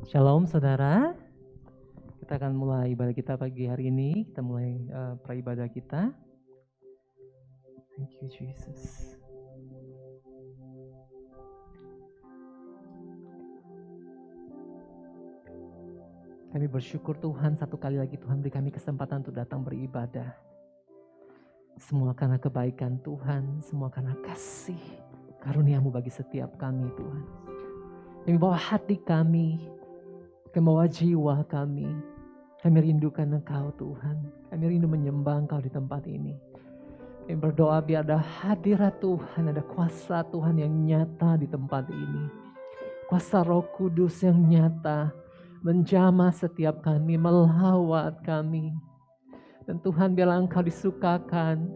Shalom saudara, kita akan mulai ibadah kita pagi hari ini. Kita mulai preibadah kita. Thank you Jesus. Kami bersyukur Tuhan, satu kali lagi Tuhan beri kami kesempatan untuk datang beribadah. Semua karena kebaikan Tuhan, semua karena kasih karunia-Mu bagi setiap kami Tuhan. Kami bawa hati kami, kami bawa jiwa kami. Kami rindukan Engkau Tuhan. Kami rindu menyembah Engkau di tempat ini. Kami berdoa biar ada hadirat Tuhan, ada kuasa Tuhan yang nyata di tempat ini. Kuasa Roh Kudus yang nyata menjamah setiap kami, melawat kami. Dan Tuhan biarlah Engkau disukakan.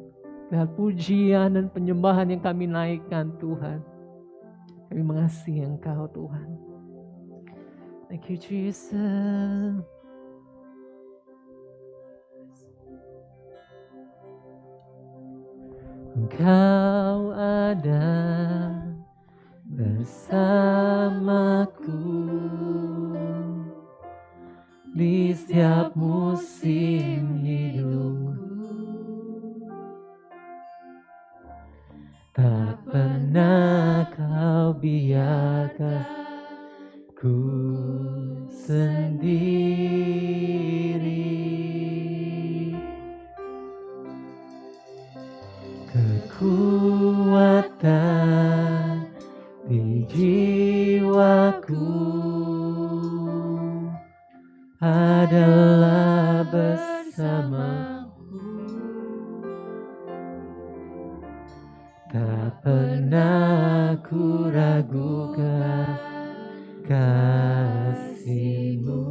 Lihat pujian dan penyembahan yang kami naikkan Tuhan. Kami mengasihi Engkau Tuhan. Thank you Jesus. Engkau ada bersamaku di setiap musim hidupku. Tak pernah Kau biarkan ku sendiri. Kekuatan di jiwaku adalah bersamaku. Tak pernah ku ragukan kasih-Mu.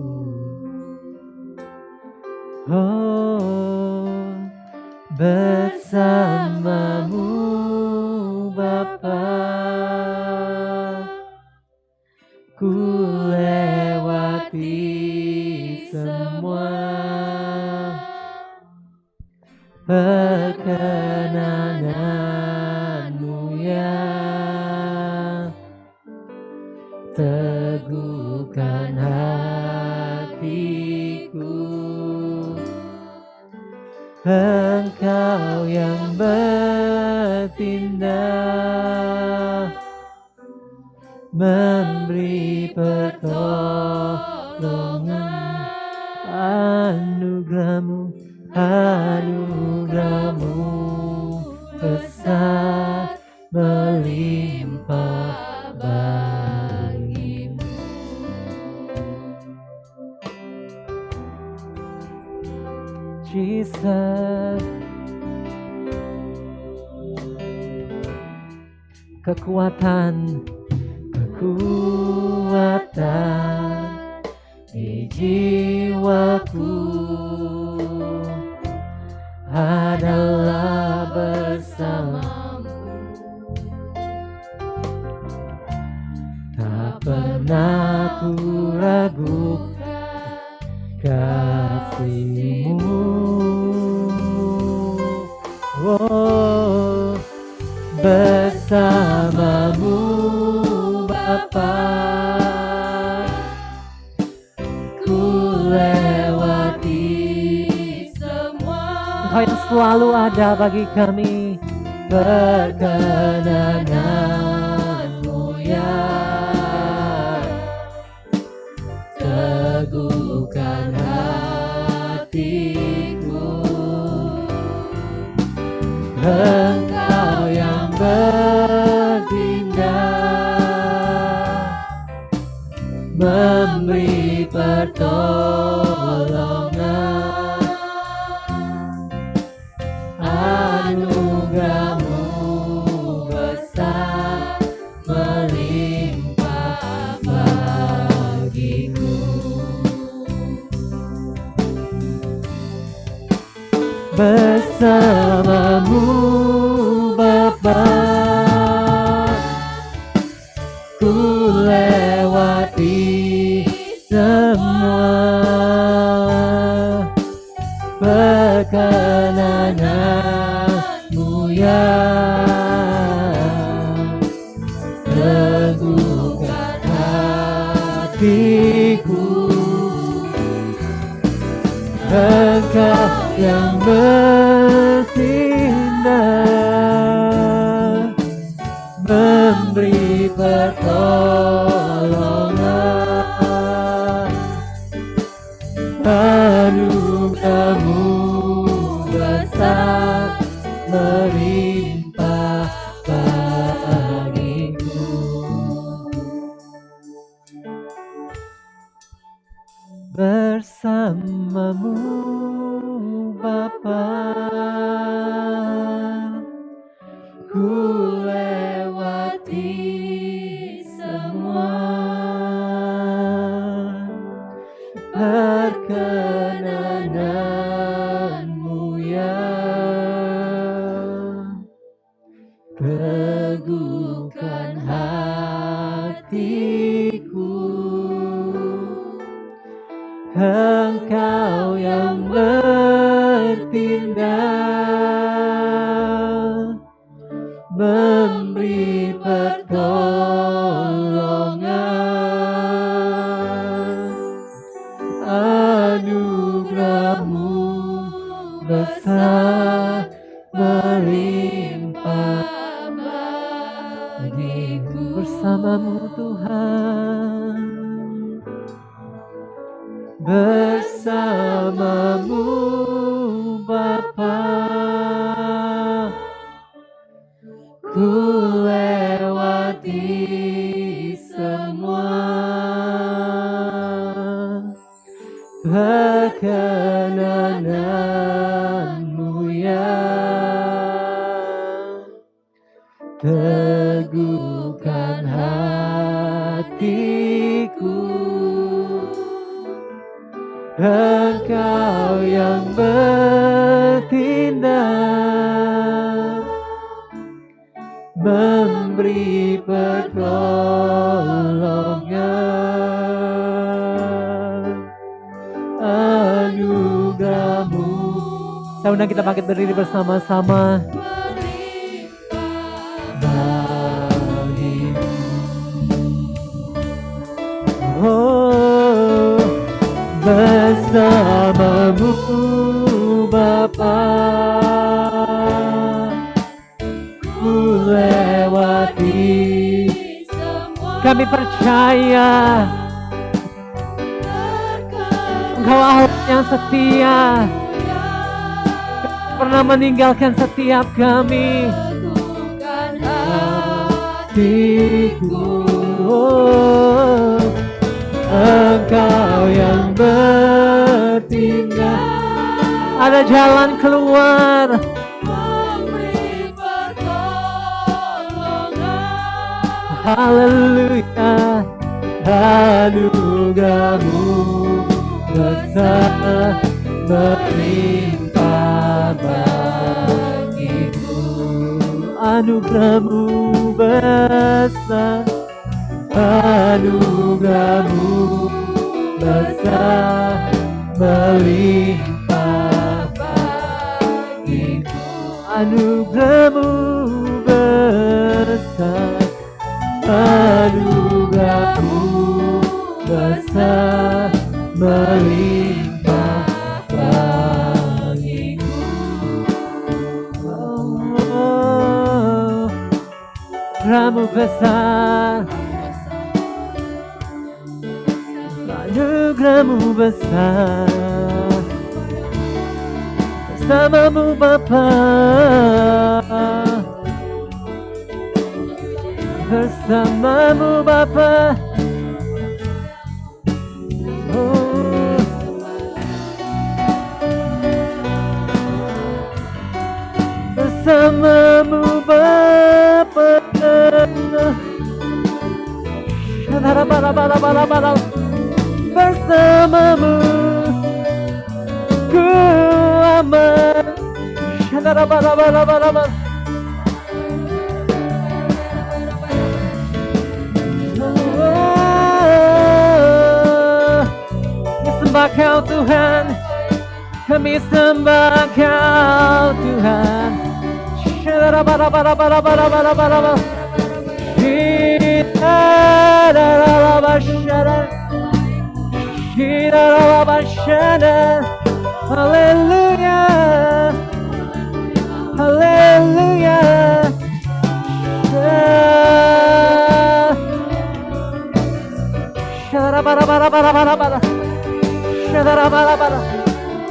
Oh, bersama-Mu Bapa, ku lewati semua perkenanan-Mu yang teguhkan hatiku. Engkau yang bertindak, memberi pertolongan. Anugerah-Mu, anugerah-Mu besar melimpah bagimu. Jesus, kekuatan di jiwaku adalah bersama-Mu. Tak pernah ku ragukan kasih-Mu. Oh, bersama-Mu Bapa, ku lewati semua. Engkau yang selalu ada bagi kami, perkenanan-Mu yang teguhkan hatiku. Engkau yang bertindak, memberi pertolongan. Anugerah-Mu besar melimpah bagiku. Bersama-Mu Bapa, ku lewati semua perkenanan-Mu yang teguhkan hati. Engkau yang bertindak, memberi pertolongan. Anugerah-Mu besar melimpah bagiku. Bersama-Mu Bapa, ku lewati semua. Perkenanan-Mu ya teguhkan hatiku. Engkau yang bertindak, memberi pertolongan. Anugerah-Mu besar melimpah bagiku. Bersama-Mu Tuhan, bersama-Mu Bapa, ku lewati semua. Perkenanan-Mu ya teguhkan hatiku. Engkau yang bertindak, memberi pertolongan. Anugerah-Mu. Saya undang kita bangkit berdiri bersama-sama. Oh, bersama-Mu Bapa, ku lewati semua. Kami percaya Engkau Allah yang setia, pernah meninggalkan setiap kami. Hatiku, oh, Engkau yang bertindak, ada jalan keluar. Memberi pertolongan. Haleluya. Anugerah-Mu besar melimpah bagiku. Anugerah-Mu besar, anugerah-Mu besar melimpah bagiku. Anugerah-Mu besar, anugerah-Mu besar melimpah bagiku. Oh, anugerah-Mu besar, anugerah-Mu besar, bersama-Mu Bapa, bersama-Mu Bapa. Oh, bersama-Mu Bapa, bersama-Mu ku aman. Sembah Kau Tuhan, kami sembah Kau Tuhan. Haleluya, haleluya.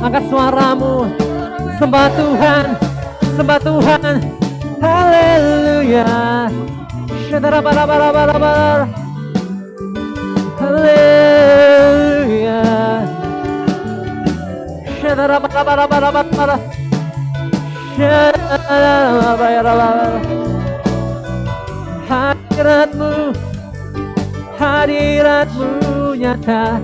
Angkat suaramu, sembah Tuhan, sembah Tuhan. Haleluya. Haleluya. Hadiratmu, hadiratmu nyata.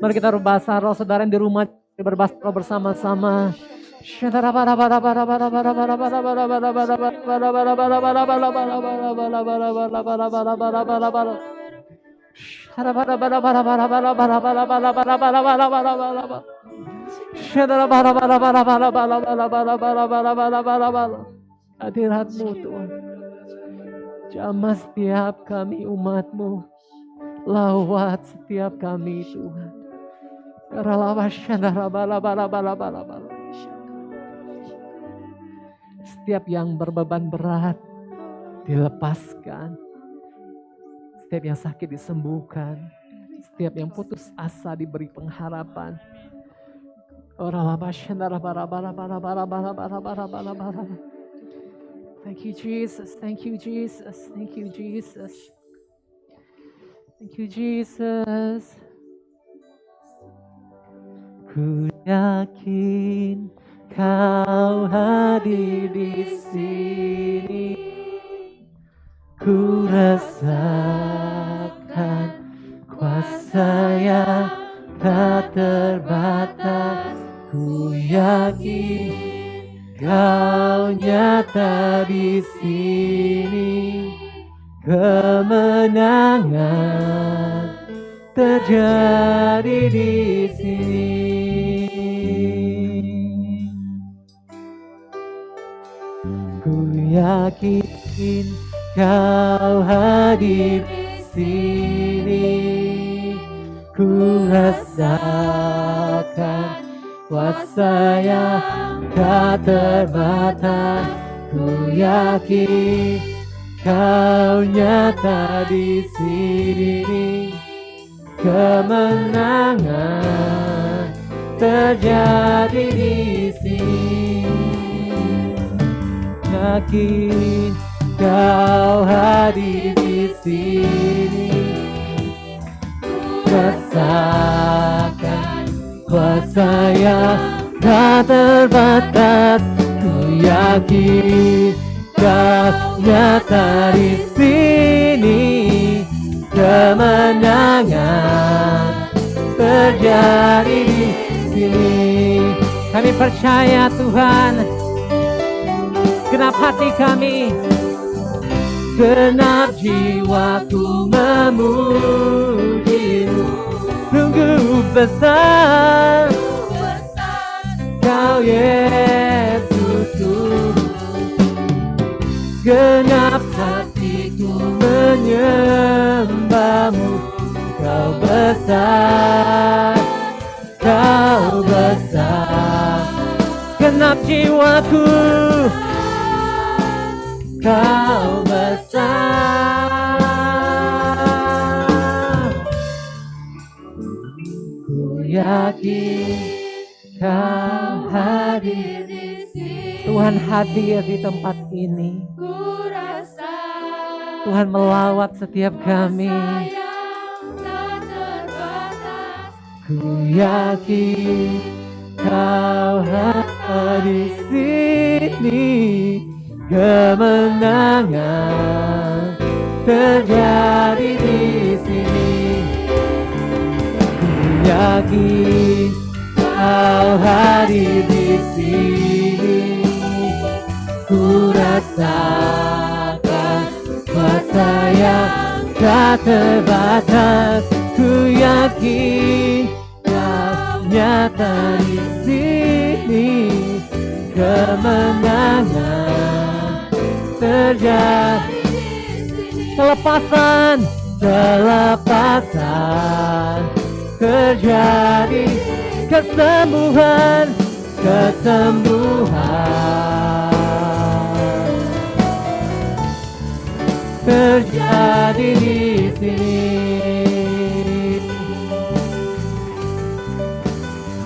Mari kita berbahasa roh, saudara yang di rumah berbahasa roh bersama-sama. Hadiratmu Tuhan, jamah setiap kami umatmu, lawat setiap kami Tuhan. Setiap yang berbeban berat dilepaskan, setiap yang sakit disembuhkan, setiap yang putus asa diberi pengharapan. Thank you Jesus, thank you Jesus, thank you Jesus, thank you Jesus. Ku yakin Kau hadir di sini, ku rasakan kuasa yang tak terbatas. Ku yakin Kau nyata di sini, kemenangan terjadi di sini. Ku yakin Kau hadir di sini, ku rasakan kuasa yang tak terbatas. Ku yakin Kau nyata di sini, kemenangan terjadi di sini. Yakin Kau hadir di sini, rasakan kuasa yang tak terbatas. Ku yakin Kau nyata di sini, kemenangan terjadi di sini. Kami percaya Tuhan, genap hati kami, genap jiwaku memuji-Mu. Sungguh besar Kau Yesusku, genap hatiku menyembah-Mu. Kau besar, Kau besar, genap jiwaku, Kau besar. Ku yakin Kau hadir di sini. Tuhan hadir di tempat ini. Tuhan melawat setiap kami. Ku yakin Kau hadir di sini, kemenangan terjadi di sini. Ku yakin Kau hadir di sini, ku rasakan kuasa yang tak terbatas. Ku yakin Kau nyata nyata di sini, kemenangan terjadi di sini. Kelepasan terjadi, kesembuhan terjadi di sini.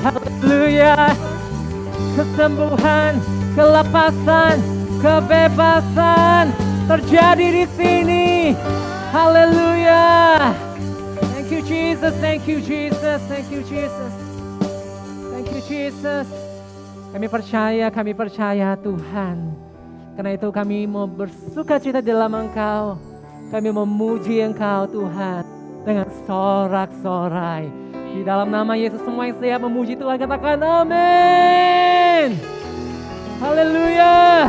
Haleluya. Kesembuhan, kelepasan, kebebasan terjadi di sini. Haleluya. Thank you Jesus, thank you Jesus, thank you Jesus. Thank you Jesus. Kami percaya Tuhan. Karena itu kami mau bersuka cita di dalam Engkau. Kami memuji Engkau Tuhan dengan sorak-sorai. Di dalam nama Yesus semua yang siap memuji Tuhan katakan amin. Haleluya.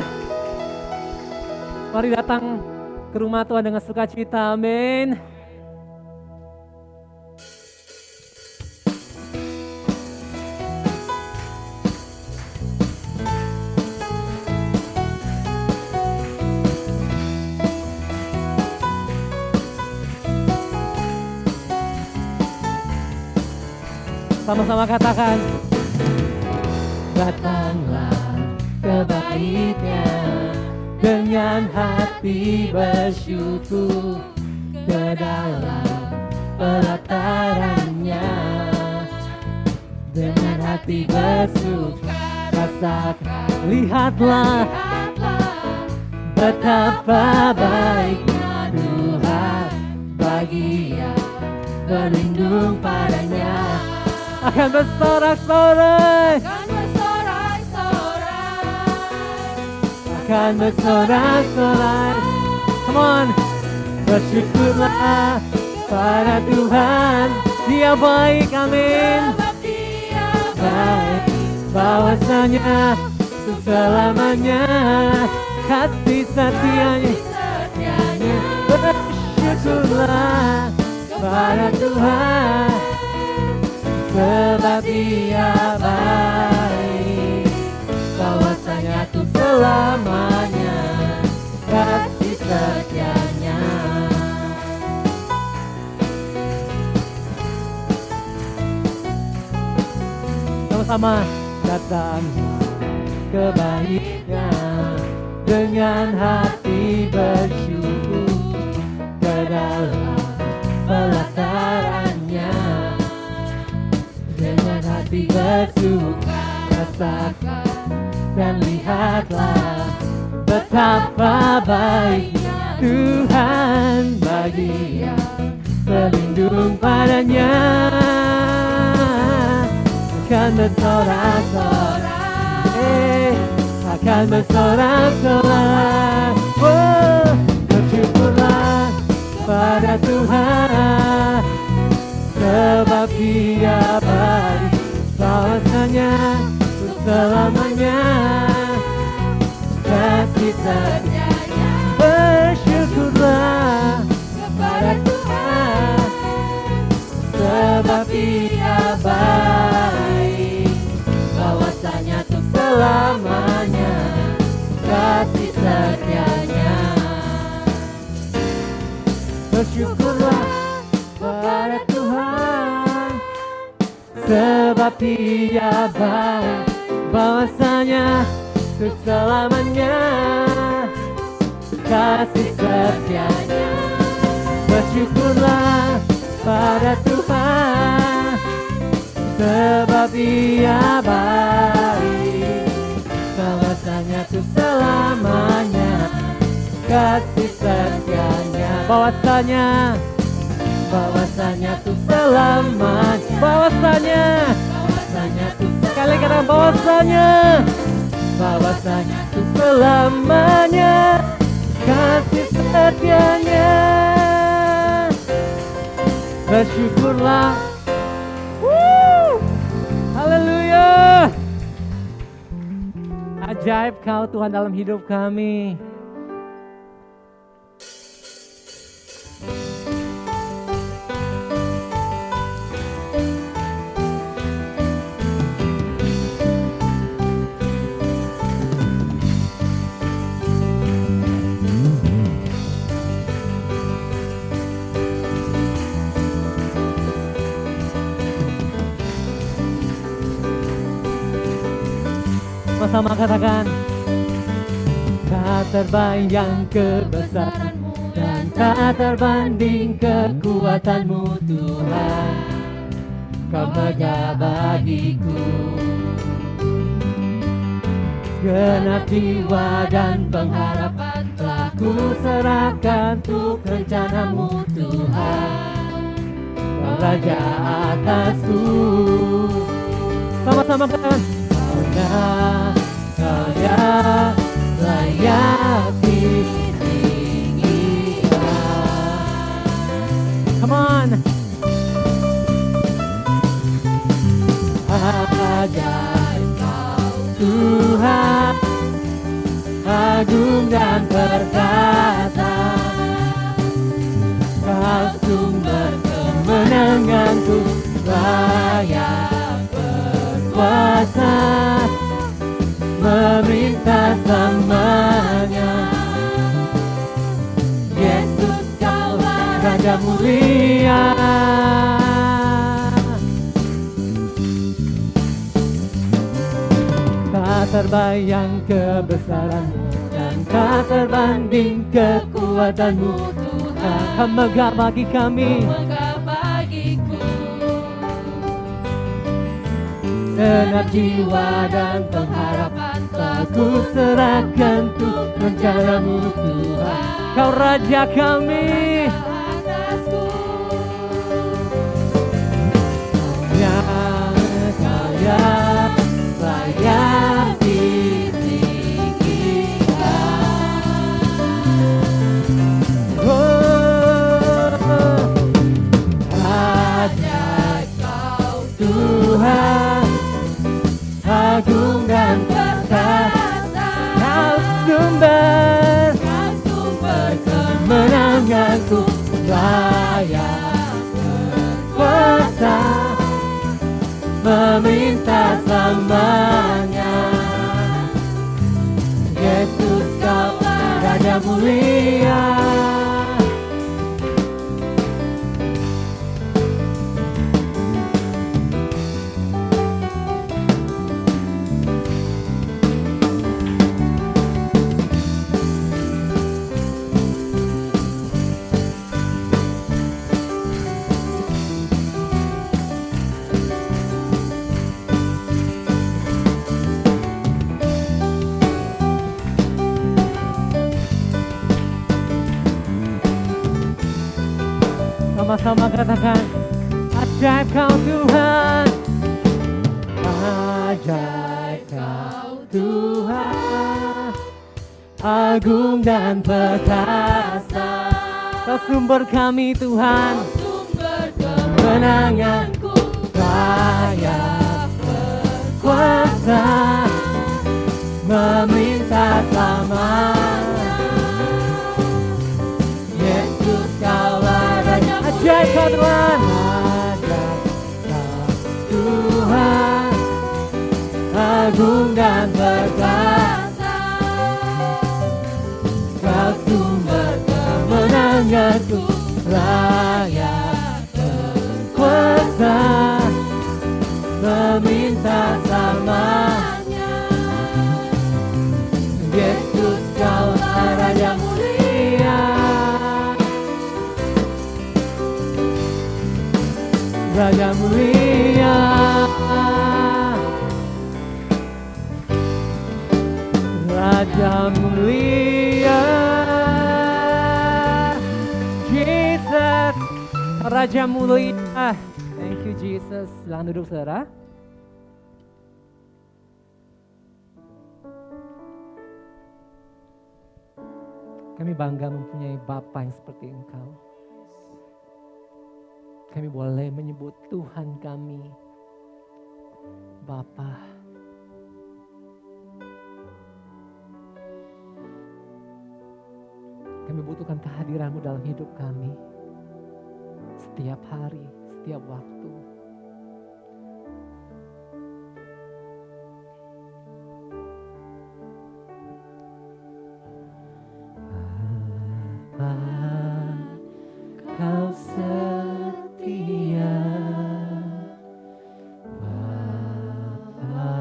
Mari datang ke rumah Tuhan dengan sukacita, amin. Sama-sama katakan, datanglah ke baitnya dengan hati bersyukur, ke dalam pelatarannya dengan hati bersuka, rasakan, lihatlah betapa baiknya Tuhan, bahagia berlindung padanya. Akan bersorak-sorai, akan bersorak-sorai. Come on, bersyukurlah pada Tuhan, Dia baik, amin. Baik, bahwasanya selamanya kasih setianya. Bersyukurlah pada Tuhan, sebab Dia baik, bahwasanya tuh selamanya kasih setianya. Sama-sama datang ke baitnya dengan hati bersyukur, ke dalam pelatarannya dengan hati bersuka, rasakan dan lihatlah betapa baiknya Tuhan, bahagia berlindung padanya. Akan bersorak-sorai, akan bersorak-sorai. Oh, bersyukurlah pada Tuhan, sebab Dia baik, bahwasanya selamanya kasih setianya. Bersyukurlah kepada Tuhan, sebab Dia baik, bahwasanya untuk selamanya kasih setianya. Bersyukurlah pada Tuhan, sebab Dia baik, bahwasanya untuk selamanya kasih setianya. Bersyukurlah pada Tuhan, sebab Dia baik, bahwasanya untuk selamanya kasih setianya. Bahwasanya tuh selamanya, bahwasanya tuh sekali kata bahwasanya tuh selamanya kasih setianya. Bersyukurlah. Haleluya. Ajaib Kau Tuhan dalam hidup kami. Sama-sama katakan. Tak terbayang kebesaran-Mu dan tak terbanding kekuatan-Mu Tuhan. Kau megah bagiku. Genap jiwa dan pengharapan telah ku serahkan untuk rencana-Mu Tuhan. Kau Raja atasku. Sama-sama katakan. Kau layak ditinggikan. Come on. Ajaib Kau Tuhan, agung dan perkasa. Kau sumber kemenanganku, layak berkuasa, memerintah selamanya. Yesus Kau Raja mulia. Tak terbayang kebesaran-Mu dan tak terbanding kekuatan-Mu Tuhan. Kau megah bagi kami. Genap jiwa dan pengharapan telah ku serahkan untuk rencana-Mu Tuhan. Kau Raja kami. Layak ditinggikan. Ajaib Kau Tuhan, agung dan perkasa. Kau sumber kemenanganku, layak berkuasa, memerintah selamanya. Yesus Kau Raja mulia. Sama-sama katakan. Ajaib Kau Tuhan, ajaib Kau Tuhan, agung dan perkasa. Kau sumber kami Tuhan, kemenanganku, layak berkuasa, memerintah selamanya. Yesus Kau Raja. Ajaib Kau Tuhan, ajaib Kau Tuhan, agung dan perkasa. Kau sumber kemenanganku, layak berkuasa, meminta selamanya. Yesus Kau Raja mulia. Raja mulia, Raja mulia, Jesus, Raja mulia. Thank you Jesus. Silakan duduk saudara. Kami bangga mempunyai Bapa yang seperti Engkau. Kami boleh menyebut Tuhan kami, Bapa. Kami butuhkan kehadiran-Mu dalam hidup kami. Setiap hari, setiap waktu. Kau setia, Bapa,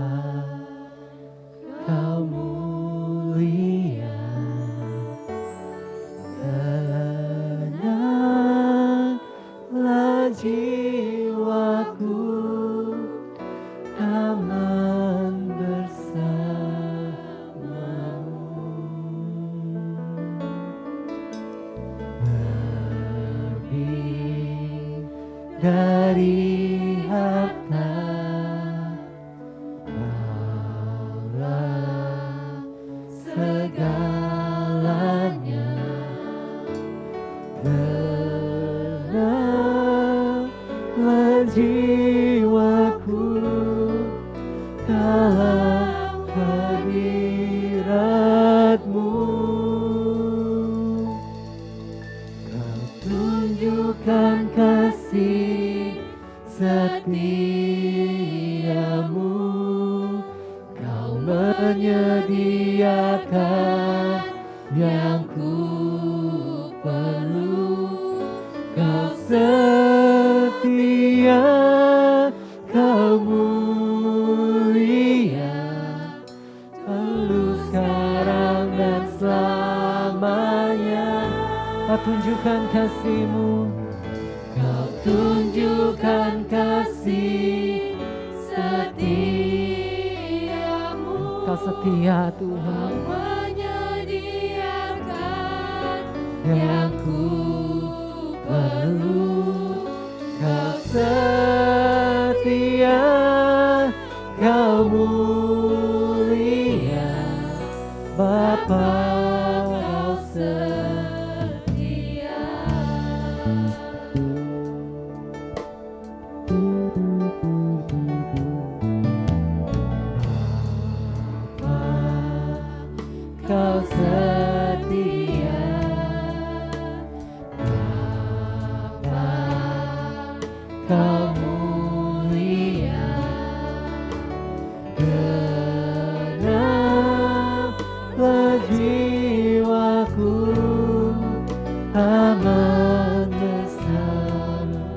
Kau menyediakan yang ku perlu. Kau setia, Kau mulia, lalu sekarang dan selamanya. Kau tunjukkan kasih-Mu, Kau tunjukkan kasih setiamu. Kau setia Tuhan, menyediakan yang ku perlu. Kau setia, Kau mulia, Bapa, Kau setia. Bapa, Kau setia. Bapa, Kau mulia. Kenapa jiwaku amat bersamamu,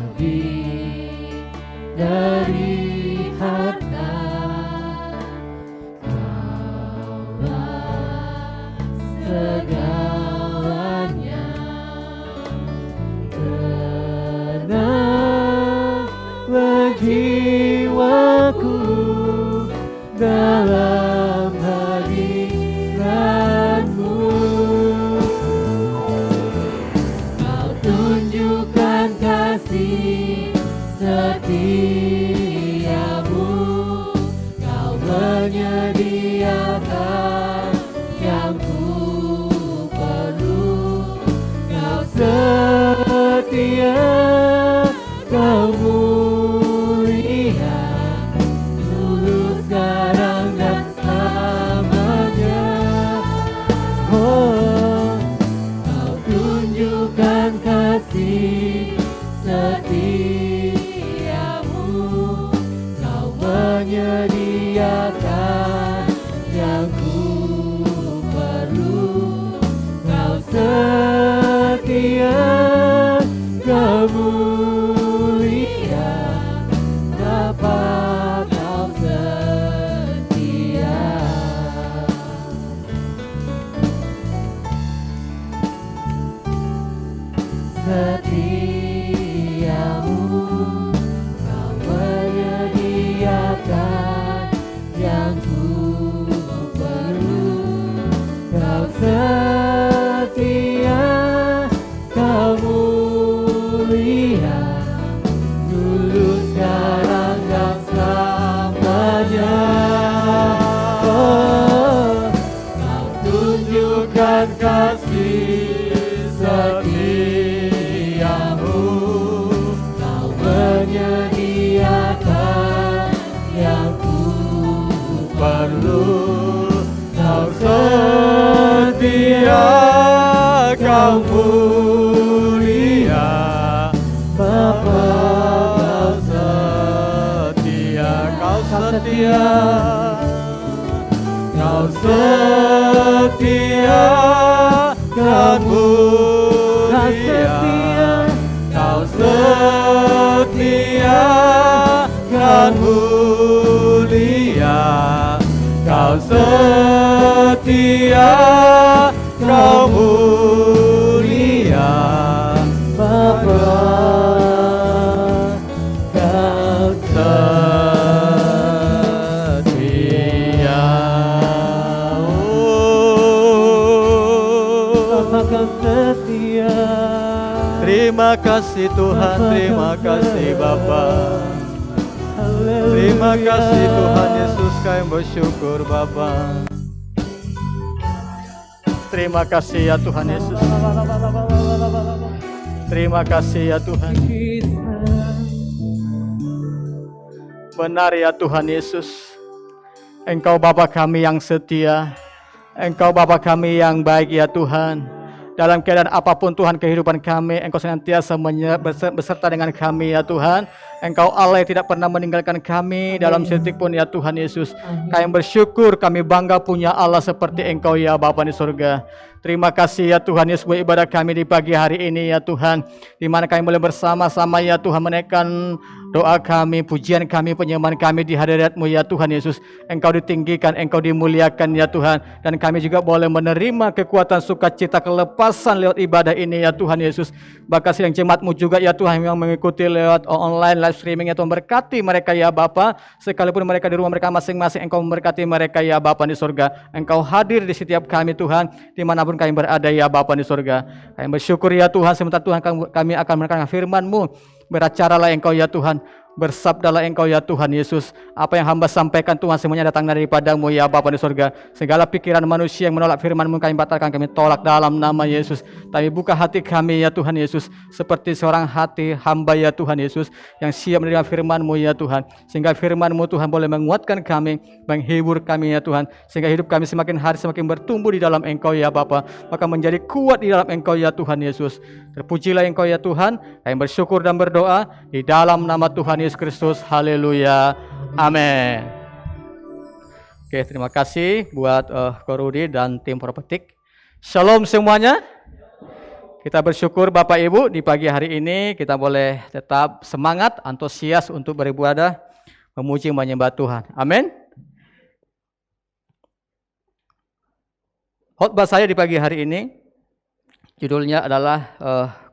lebih dari harta. Kaulah segalanya. Kenapa jiwaku dalam hadirat-Mu. Kau tunjukkan kasih setiamu. Kau menyediakan yang ku perlu. Kau setia, Kau mulia, dulu, sekarang, dan selamanya. Oh, Kau tunjukkan kasih setiamu. Kau menyediakan yang ku perlu. Kau setia, Kau mulia, Bapa, Kau setia. Setiamu, Kau menyediakan yang ku perlu. Kau setia, Kau mulia, dulu, sekarang, dan selamanya. Oh, Kau tunjukkan kasih setiamu. Kau menyediakan yang ku perlu. Kau setia, Kau mulia, Bapa, Kau setia. Kau setia, Kau setia, Kau mulia. Kau setia, Kau mulia. Kau setia, Kau mulia, Bapa, Kau setia. Oh, Bapa, Kau setia. Terima kasih Tuhan, terima kasih Bapa. Terima kasih Tuhan Yesus, kami bersyukur Bapa. Terima kasih ya Tuhan Yesus. Terima kasih ya Tuhan. Benar ya Tuhan Yesus, Engkau Bapa kami yang setia, Engkau Bapa kami yang baik ya Tuhan. Dalam keadaan apapun Tuhan kehidupan kami, Engkau senantiasa beserta dengan kami ya Tuhan. Engkau Allah yang tidak pernah meninggalkan kami dalam sedetik pun ya Tuhan Yesus. Kami bersyukur, kami bangga punya Allah seperti Engkau ya Bapa di surga. Terima kasih ya Tuhan Yesus buat ibadah kami di pagi hari ini ya Tuhan. Di mana kami boleh bersama-sama ya Tuhan menaikkan doa kami, pujian kami, penyembahan kami di hadirat-Mu ya Tuhan Yesus. Engkau ditinggikan, Engkau dimuliakan ya Tuhan. Dan kami juga boleh menerima kekuatan sukacita kelepasan lewat ibadah ini ya Tuhan Yesus. Bahkan sidang jemaat-Mu juga ya Tuhan yang mengikuti lewat online live streaming ya Tuhan, berkati mereka ya Bapa. Sekalipun mereka di rumah mereka masing-masing, Engkau memberkati mereka ya Bapa di surga. Engkau hadir di setiap kami Tuhan, dimanapun kami berada ya Bapa di surga. Kami bersyukur ya Tuhan, sementara Tuhan kami akan mendengarkan firman-Mu. Beracaralah Engkau ya Tuhan, bersabdalah Engkau ya Tuhan Yesus. Apa yang hamba sampaikan Tuhan semuanya datang daripada-Mu ya Bapa di surga. Segala pikiran manusia yang menolak firman-Mu kami batalkan, kami tolak dalam nama Yesus. Tapi buka hati kami ya Tuhan Yesus, seperti seorang hati hamba ya Tuhan Yesus, yang siap menerima firman-Mu ya Tuhan. Sehingga firman-Mu Tuhan boleh menguatkan kami, menghibur kami ya Tuhan. Sehingga hidup kami semakin hari semakin bertumbuh di dalam Engkau ya Bapa, maka menjadi kuat di dalam Engkau ya Tuhan Yesus. Terpujilah Engkau ya Tuhan. Kami bersyukur dan berdoa di dalam nama Tuhan Yesus Kristus. Haleluya. Amin. Oke, terima kasih buat Ko Rudi dan tim Prophetic. Shalom semuanya. Kita bersyukur Bapak Ibu di pagi hari ini kita boleh tetap semangat, antusias untuk beribadah, memuji, menyembah Tuhan. Amin. Khotbah saya di pagi hari ini judulnya adalah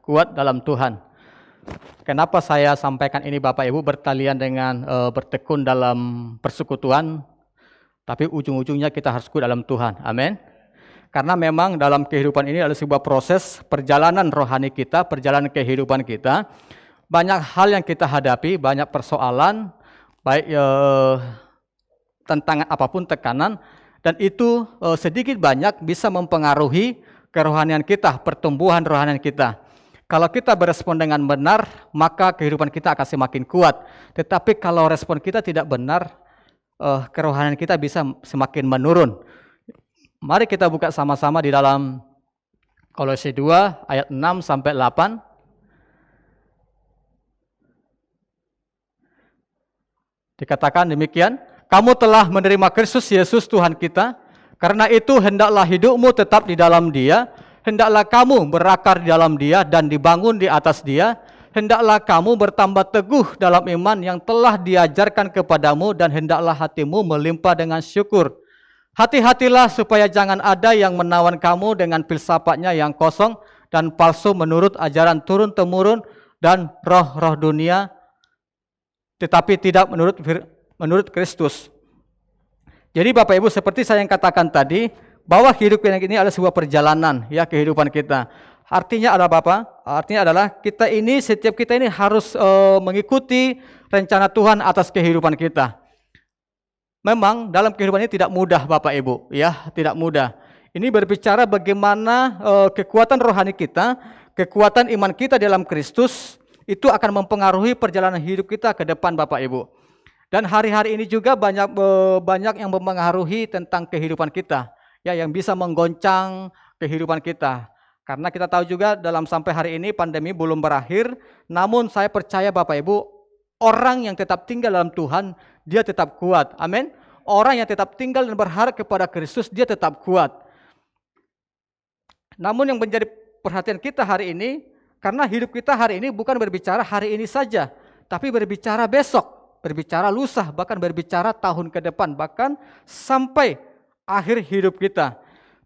kuat dalam Tuhan. Kenapa saya sampaikan ini Bapak Ibu, bertalian dengan bertekun dalam persekutuan, tapi ujung-ujungnya kita harus kuat dalam Tuhan. Amin. Karena memang dalam kehidupan ini adalah sebuah proses perjalanan rohani kita, perjalanan kehidupan kita. Banyak hal yang kita hadapi, banyak persoalan, baik tantangan apapun, tekanan, dan itu sedikit banyak bisa mempengaruhi kerohanian kita, pertumbuhan rohanian kita. Kalau kita berespon dengan benar, maka kehidupan kita akan semakin kuat. Tetapi kalau respon kita tidak benar, kerohanian kita bisa semakin menurun. Mari kita buka sama-sama di dalam Kolose 2 ayat 6 sampai 8. Dikatakan demikian, kamu telah menerima Kristus Yesus Tuhan kita, karena itu hendaklah hidupmu tetap di dalam Dia, hendaklah kamu berakar di dalam Dia dan dibangun di atas Dia, hendaklah kamu bertambah teguh dalam iman yang telah diajarkan kepadamu, dan hendaklah hatimu melimpah dengan syukur. Hati-hatilah supaya jangan ada yang menawan kamu dengan filsafatnya yang kosong dan palsu menurut ajaran turun-temurun dan roh-roh dunia, tetapi tidak menurut Kristus. Jadi Bapak Ibu, seperti saya yang katakan tadi, bahwa hidup ini adalah sebuah perjalanan ya kehidupan kita. Artinya adalah apa? Artinya adalah setiap kita ini harus mengikuti rencana Tuhan atas kehidupan kita. Memang dalam kehidupan ini tidak mudah Bapak Ibu, ya, tidak mudah. Ini berbicara bagaimana kekuatan rohani kita, kekuatan iman kita dalam Kristus itu akan mempengaruhi perjalanan hidup kita ke depan Bapak Ibu. Dan hari-hari ini juga banyak yang mempengaruhi tentang kehidupan kita, ya, yang bisa menggoncang kehidupan kita. Karena kita tahu juga dalam sampai hari ini pandemi belum berakhir, namun saya percaya Bapak Ibu, orang yang tetap tinggal dalam Tuhan, dia tetap kuat. Amin. Orang yang tetap tinggal dan berharap kepada Kristus, dia tetap kuat. Namun yang menjadi perhatian kita hari ini, karena hidup kita hari ini bukan berbicara hari ini saja, tapi berbicara besok, berbicara lusa, bahkan berbicara tahun ke depan, bahkan sampai akhir hidup kita.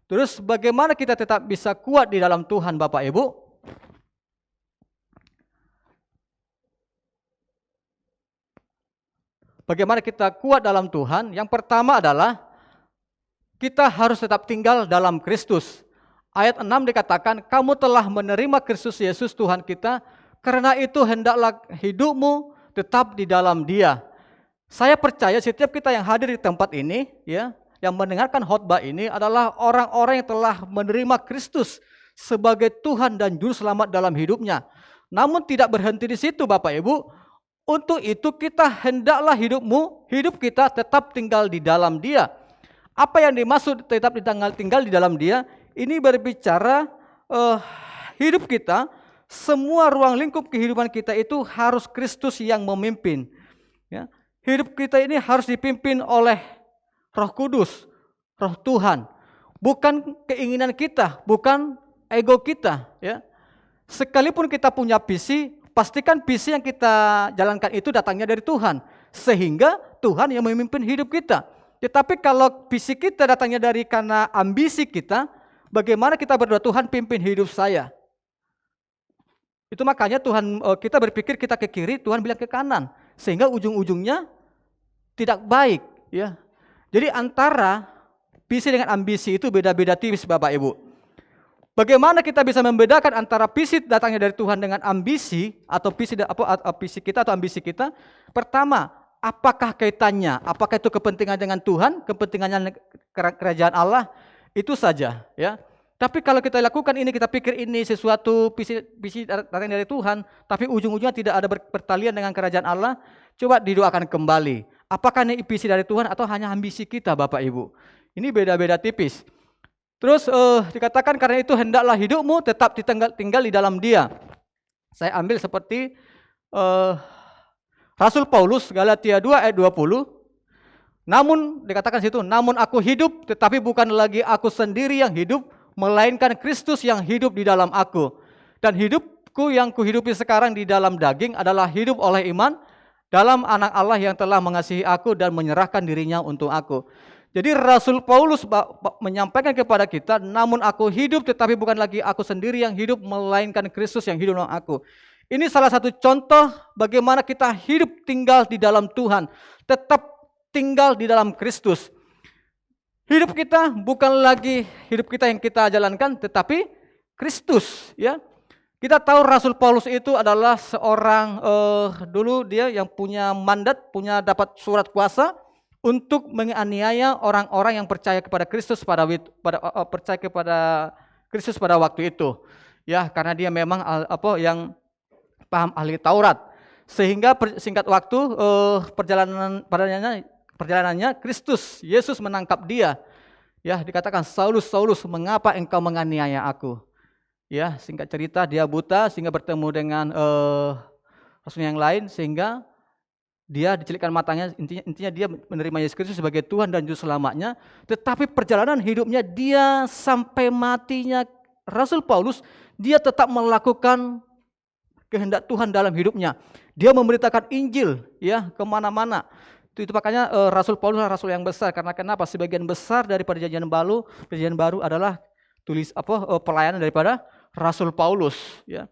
Terus bagaimana kita tetap bisa kuat di dalam Tuhan Bapak Ibu? Bagaimana kita kuat dalam Tuhan? Yang pertama adalah kita harus tetap tinggal dalam Kristus. Ayat 6 dikatakan, kamu telah menerima Kristus Yesus Tuhan kita, karena itu hendaklah hidupmu tetap di dalam Dia. Saya percaya setiap kita yang hadir di tempat ini, ya, yang mendengarkan khotbah ini adalah orang-orang yang telah menerima Kristus sebagai Tuhan dan Juru Selamat dalam hidupnya. Namun tidak berhenti di situ Bapak Ibu. Untuk itu kita hendaklah hidup kita tetap tinggal di dalam Dia. Apa yang dimaksud tetap tinggal di dalam Dia? Ini berbicara eh, hidup kita, semua ruang lingkup kehidupan kita itu harus Kristus yang memimpin. Ya. Hidup kita ini harus dipimpin oleh Roh Kudus, Roh Tuhan. Bukan keinginan kita, bukan ego kita. Ya. Sekalipun kita punya visi, pastikan visi yang kita jalankan itu datangnya dari Tuhan. Sehingga Tuhan yang memimpin hidup kita. Tetapi kalau visi kita datangnya dari karena ambisi kita, bagaimana kita berdoa, Tuhan pimpin hidup saya. Itu makanya Tuhan, kita berpikir kita ke kiri, Tuhan bilang ke kanan. Sehingga ujung-ujungnya tidak baik. Ya. Jadi antara visi dengan ambisi itu beda-beda tipis Bapak Ibu. Bagaimana kita bisa membedakan antara visi datangnya dari Tuhan dengan ambisi atau visi kita atau ambisi kita? Pertama, apakah kaitannya? Apakah itu kepentingan dengan Tuhan, kepentingannya kerajaan Allah? Itu saja, ya. Tapi kalau kita lakukan ini, kita pikir ini sesuatu visi datang dari Tuhan, tapi ujung-ujungnya tidak ada pertalian dengan kerajaan Allah, coba didoakan kembali. Apakah ini visi dari Tuhan atau hanya ambisi kita Bapak Ibu? Ini beda-beda tipis. Terus dikatakan karena itu hendaklah hidupmu tetap tinggal di dalam Dia. Saya ambil seperti Rasul Paulus Galatia 2 ayat 20. Namun dikatakan situ, namun aku hidup tetapi bukan lagi aku sendiri yang hidup, melainkan Kristus yang hidup di dalam aku. Dan hidupku yang kuhidupi sekarang di dalam daging adalah hidup oleh iman dalam Anak Allah yang telah mengasihi aku dan menyerahkan dirinya untuk aku. Jadi Rasul Paulus menyampaikan kepada kita, namun aku hidup tetapi bukan lagi aku sendiri yang hidup, melainkan Kristus yang hidup dalam aku. Ini salah satu contoh bagaimana kita hidup tinggal di dalam Tuhan, tetap tinggal di dalam Kristus. Hidup kita bukan lagi hidup kita yang kita jalankan, tetapi Kristus. Ya, kita tahu Rasul Paulus itu adalah seorang dulu dia yang punya mandat, punya dapat surat kuasa untuk menganiaya orang-orang yang percaya kepada Kristus pada waktu itu. Ya, karena dia memang yang paham ahli Taurat. Sehingga singkat waktu perjalanannya Kristus Yesus menangkap dia. Ya, dikatakan Saulus, Saulus, mengapa engkau menganiaya aku? Ya, singkat cerita dia buta sehingga bertemu dengan rasul yang lain sehingga dia dicelikkan matanya, intinya dia menerima Yesus Kristus sebagai Tuhan dan Juru Selamatnya. Tetapi perjalanan hidupnya dia sampai matinya Rasul Paulus, dia tetap melakukan kehendak Tuhan dalam hidupnya. Dia memberitakan Injil ya kemana-mana. Itu makanya Rasul Paulus adalah rasul yang besar. Karena kenapa? Sebagian besar dari perjanjian baru adalah pelayanan daripada Rasul Paulus. Ya.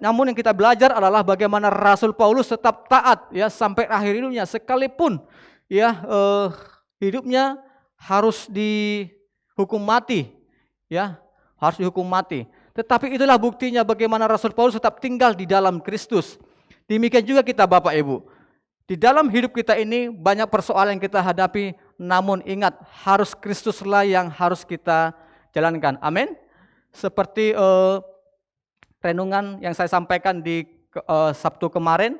Namun yang kita belajar adalah bagaimana Rasul Paulus tetap taat ya sampai akhir hidupnya, sekalipun ya hidupnya harus dihukum mati, ya harus dihukum mati. Tetapi itulah buktinya bagaimana Rasul Paulus tetap tinggal di dalam Kristus. Demikian juga kita Bapak Ibu. Di dalam hidup kita ini banyak persoalan yang kita hadapi, namun ingat harus Kristuslah yang harus kita jalankan. Amin. Seperti renungan yang saya sampaikan di Sabtu kemarin,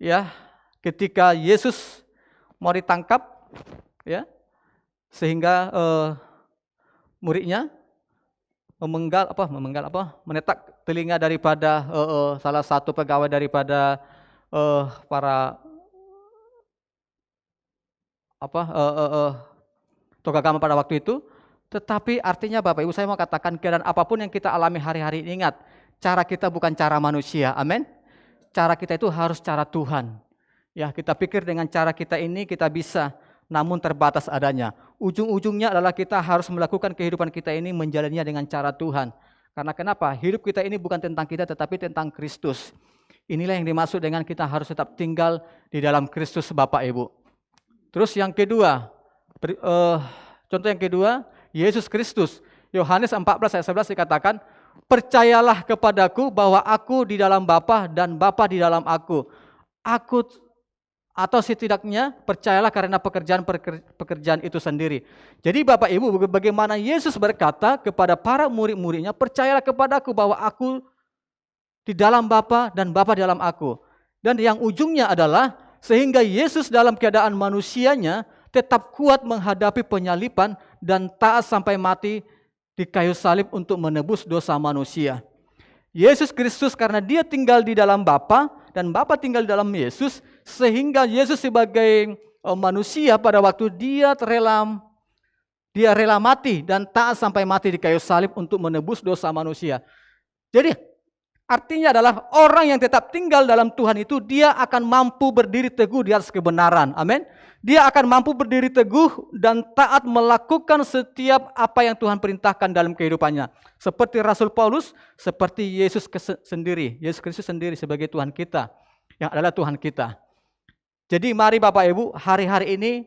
ya, ketika Yesus mau ditangkap, ya, sehingga muridnya menetak telinga daripada salah satu pegawai daripada para tokoh agama pada waktu itu. Tetapi artinya Bapak Ibu, saya mau katakan keadaan apapun yang kita alami hari-hari ini, ingat, cara kita bukan cara manusia, amin. Cara kita itu harus cara Tuhan. Ya, kita pikir dengan cara kita ini kita bisa, namun terbatas adanya. Ujung-ujungnya adalah kita harus melakukan kehidupan kita ini menjalaninya dengan cara Tuhan. Karena kenapa? Hidup kita ini bukan tentang kita tetapi tentang Kristus. Inilah yang dimaksud dengan kita harus tetap tinggal di dalam Kristus Bapak Ibu. Terus yang kedua, contoh yang kedua, Yesus Kristus. Yohanes 14 ayat 11 dikatakan, percayalah kepadaku bahwa aku di dalam Bapa dan Bapa di dalam aku. Atau setidaknya percayalah karena pekerjaan itu sendiri. Jadi Bapak Ibu, bagaimana Yesus berkata kepada para murid-muridnya, percayalah kepadaku bahwa aku di dalam Bapa dan Bapa di dalam aku. Dan yang ujungnya adalah sehingga Yesus dalam keadaan manusianya tetap kuat menghadapi penyaliban dan taat sampai mati di kayu salib untuk menebus dosa manusia. Yesus Kristus karena dia tinggal di dalam Bapa dan Bapa tinggal di dalam Yesus, sehingga Yesus sebagai manusia pada waktu dia rela mati dan taat sampai mati di kayu salib untuk menebus dosa manusia. Jadi artinya adalah orang yang tetap tinggal dalam Tuhan itu dia akan mampu berdiri teguh di atas kebenaran. Amin. Dia akan mampu berdiri teguh dan taat melakukan setiap apa yang Tuhan perintahkan dalam kehidupannya. Seperti Rasul Paulus, seperti Yesus sendiri. Yesus Kristus sendiri sebagai Tuhan kita, yang adalah Tuhan kita. Jadi mari Bapak Ibu, hari-hari ini,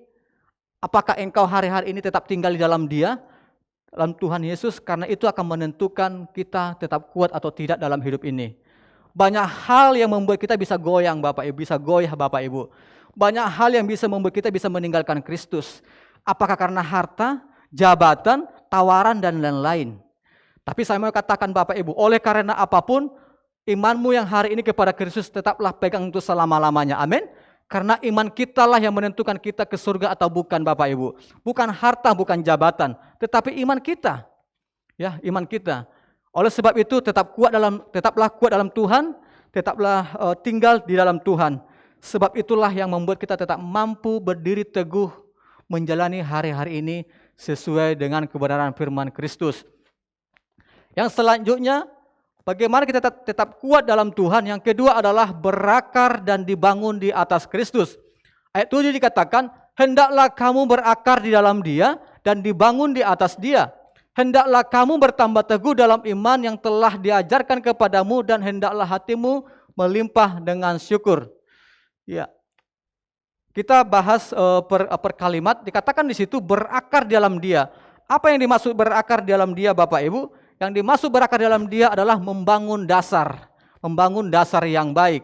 apakah engkau hari-hari ini tetap tinggal di dalam Dia, dalam Tuhan Yesus, karena itu akan menentukan kita tetap kuat atau tidak dalam hidup ini. Banyak hal yang membuat kita bisa goyang Bapak Ibu, bisa goyah Bapak Ibu. Banyak hal yang bisa membuat kita bisa meninggalkan Kristus. Apakah karena harta, jabatan, tawaran, dan lain-lain. Tapi saya mau katakan Bapak Ibu, oleh karena apapun, imanmu yang hari ini kepada Kristus tetaplah pegang untuk selama-lamanya. Amin. Karena iman kita lah yang menentukan kita ke surga atau bukan Bapak Ibu. Bukan harta, bukan jabatan, tetapi iman kita. Ya, iman kita. Oleh sebab itu tetaplah kuat dalam Tuhan, tetaplah tinggal di dalam Tuhan. Sebab itulah yang membuat kita tetap mampu berdiri teguh menjalani hari-hari ini sesuai dengan kebenaran firman Kristus. Yang selanjutnya, bagaimana kita tetap kuat dalam Tuhan? Yang kedua adalah berakar dan dibangun di atas Kristus. Ayat 7 dikatakan, hendaklah kamu berakar di dalam Dia dan dibangun di atas Dia. Hendaklah kamu bertambah teguh dalam iman yang telah diajarkan kepadamu dan hendaklah hatimu melimpah dengan syukur. Ya, kita bahas per kalimat, dikatakan di situ berakar di dalam Dia. Apa yang dimaksud berakar di dalam Dia Bapak Ibu? Yang dimaksud berakar di dalam Dia adalah membangun dasar yang baik.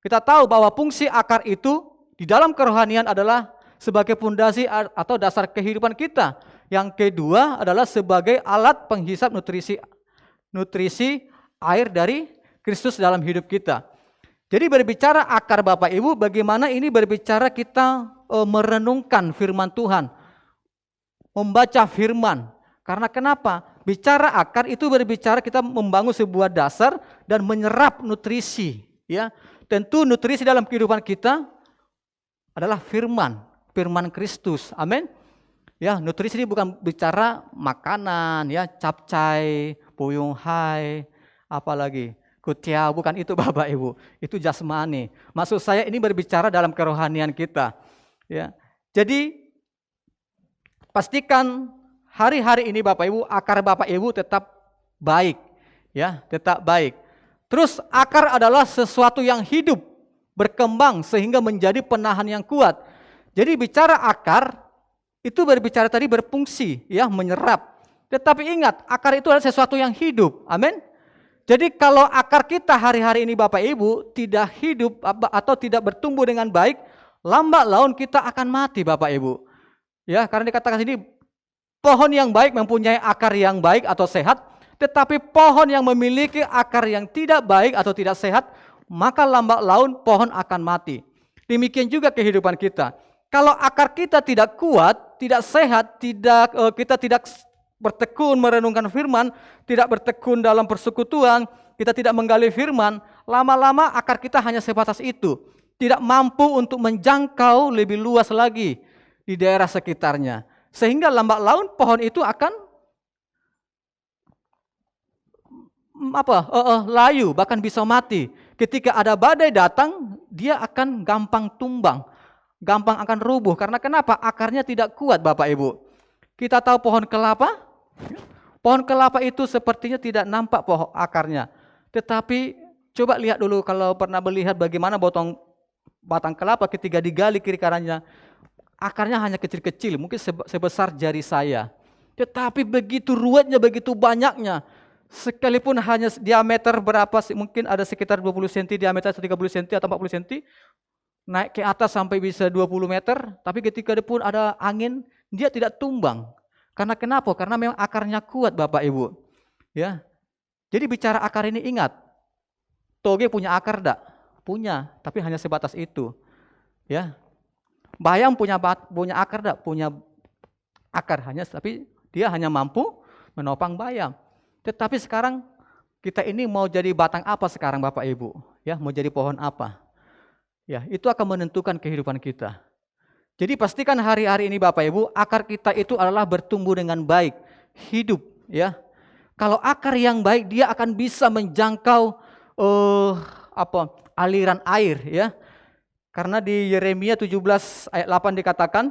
Kita tahu bahwa fungsi akar itu di dalam kerohanian adalah sebagai pondasi atau dasar kehidupan kita. Yang kedua adalah sebagai alat penghisap nutrisi air dari Kristus dalam hidup kita. Jadi berbicara akar Bapak Ibu, bagaimana ini berbicara kita merenungkan firman Tuhan, membaca firman. Karena kenapa? Bicara akar itu berbicara kita membangun sebuah dasar dan menyerap nutrisi. Ya, tentu nutrisi dalam kehidupan kita adalah firman Kristus. Amin. Ya, nutrisi ini bukan bicara makanan, ya, capcay, puyung hai, apalagi kutiau, bukan itu Bapak Ibu. Itu jasmani. Maksud saya ini berbicara dalam kerohanian kita. Ya. Jadi pastikan hari-hari ini Bapak Ibu, akar Bapak Ibu tetap baik. Ya, tetap baik. Terus akar adalah sesuatu yang hidup, berkembang sehingga menjadi penahan yang kuat. Jadi bicara akar itu berbicara tadi berfungsi, ya, menyerap. Tetapi ingat, akar itu adalah sesuatu yang hidup. Amin. Jadi kalau akar kita hari-hari ini Bapak Ibu tidak hidup atau tidak bertumbuh dengan baik, lambat laun kita akan mati Bapak Ibu. Ya, karena dikatakan sini pohon yang baik mempunyai akar yang baik atau sehat, tetapi pohon yang memiliki akar yang tidak baik atau tidak sehat, maka lambat laun pohon akan mati. Demikian juga kehidupan kita. Kalau akar kita tidak kuat, tidak sehat, kita tidak bertekun merenungkan firman, tidak bertekun dalam persekutuan, kita tidak menggali firman, lama-lama akar kita hanya sebatas itu. Tidak mampu untuk menjangkau lebih luas lagi di daerah sekitarnya. Sehingga lambat laun pohon itu akan layu, bahkan bisa mati. Ketika ada badai datang, dia akan gampang tumbang, gampang akan rubuh. Karena kenapa? Akarnya tidak kuat Bapak Ibu. Kita tahu pohon kelapa. Pohon kelapa itu sepertinya tidak nampak pohon akarnya. Tetapi coba lihat dulu kalau pernah melihat bagaimana batang kelapa ketika digali kiri kanannya. Akarnya hanya kecil-kecil, mungkin sebesar jari saya. Tetapi begitu ruwetnya, begitu banyaknya. Sekalipun hanya diameter berapa, mungkin ada sekitar 20 cm, diameter 30 cm atau 40 cm. Naik ke atas sampai bisa 20 meter. Tapi ketika pun ada angin, dia tidak tumbang. Karena kenapa? Karena memang akarnya kuat Bapak Ibu. Ya. Jadi bicara akar ini ingat. Toge punya akar enggak? Punya, tapi hanya sebatas itu. Ya. Bayam punya akar enggak? Punya akar hanya, tapi dia hanya mampu menopang bayam. Tetapi sekarang kita ini mau jadi batang apa sekarang Bapak Ibu? Ya, mau jadi pohon apa? Ya, itu akan menentukan kehidupan kita. Jadi pastikan hari-hari ini Bapak Ibu, akar kita itu adalah bertumbuh dengan baik, hidup, ya. Kalau akar yang baik, dia akan bisa menjangkau aliran air, ya. Karena di Yeremia 17 ayat 8 dikatakan,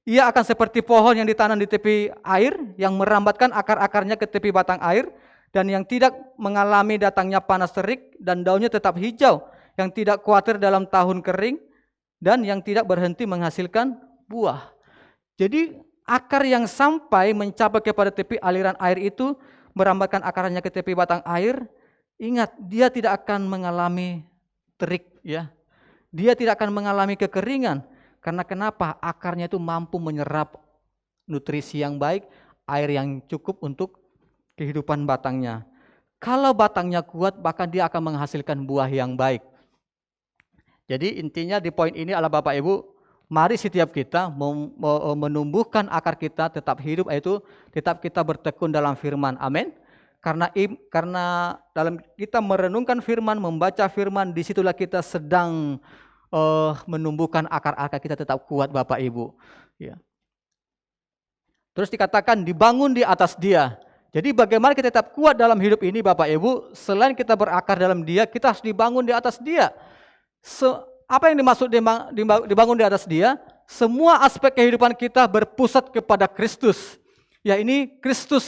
ia akan seperti pohon yang ditanam di tepi air, yang merambatkan akar-akarnya ke tepi batang air, dan yang tidak mengalami datangnya panas terik, dan daunnya tetap hijau, yang tidak khawatir dalam tahun kering, dan yang tidak berhenti menghasilkan buah. Jadi akar yang sampai mencapai kepada tepi aliran air itu, merambatkan akarnya ke tepi batang air, ingat, dia tidak akan mengalami terik, ya. Dia tidak akan mengalami kekeringan. Karena kenapa? Akarnya itu mampu menyerap nutrisi yang baik, air yang cukup untuk kehidupan batangnya. Kalau batangnya kuat, bahkan dia akan menghasilkan buah yang baik. Jadi intinya di poin ini adalah Bapak Ibu, mari setiap kita menumbuhkan akar kita tetap hidup, yaitu tetap kita bertekun dalam firman. Amin. Karena dalam kita merenungkan firman, membaca firman, disitulah kita sedang menumbuhkan akar-akar kita tetap kuat Bapak Ibu. Ya. Terus dikatakan dibangun di atas Dia. Jadi bagaimana kita tetap kuat dalam hidup ini Bapak Ibu, selain kita berakar dalam Dia, kita harus dibangun di atas Dia. Apa yang dimaksud dibangun di atas Dia? Semua aspek kehidupan kita berpusat kepada Kristus. Ya, ini Kristus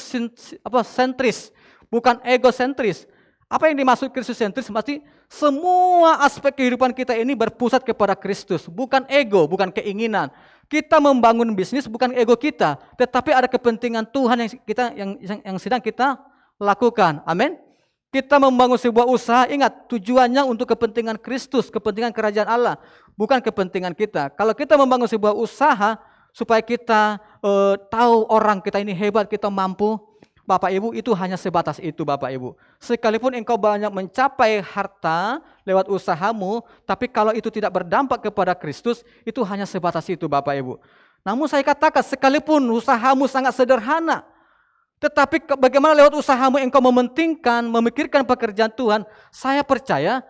sentris, bukan egosentris. Apa yang dimaksud Kristus sentris? Pasti semua aspek kehidupan kita ini berpusat kepada Kristus, bukan ego, bukan keinginan. Kita membangun bisnis bukan ego kita, tetapi ada kepentingan Tuhan yang sedang kita lakukan. Amin. Kita membangun sebuah usaha, ingat tujuannya untuk kepentingan Kristus, kepentingan kerajaan Allah, bukan kepentingan kita. Kalau kita membangun sebuah usaha supaya kita tahu orang kita ini hebat, kita mampu, Bapak Ibu, itu hanya sebatas itu Bapak Ibu. Sekalipun engkau banyak mencapai harta lewat usahamu, tapi kalau itu tidak berdampak kepada Kristus, itu hanya sebatas itu Bapak Ibu. Namun saya katakan, sekalipun usahamu sangat sederhana, tetapi bagaimana lewat usahamu engkau mementingkan, memikirkan pekerjaan Tuhan, saya percaya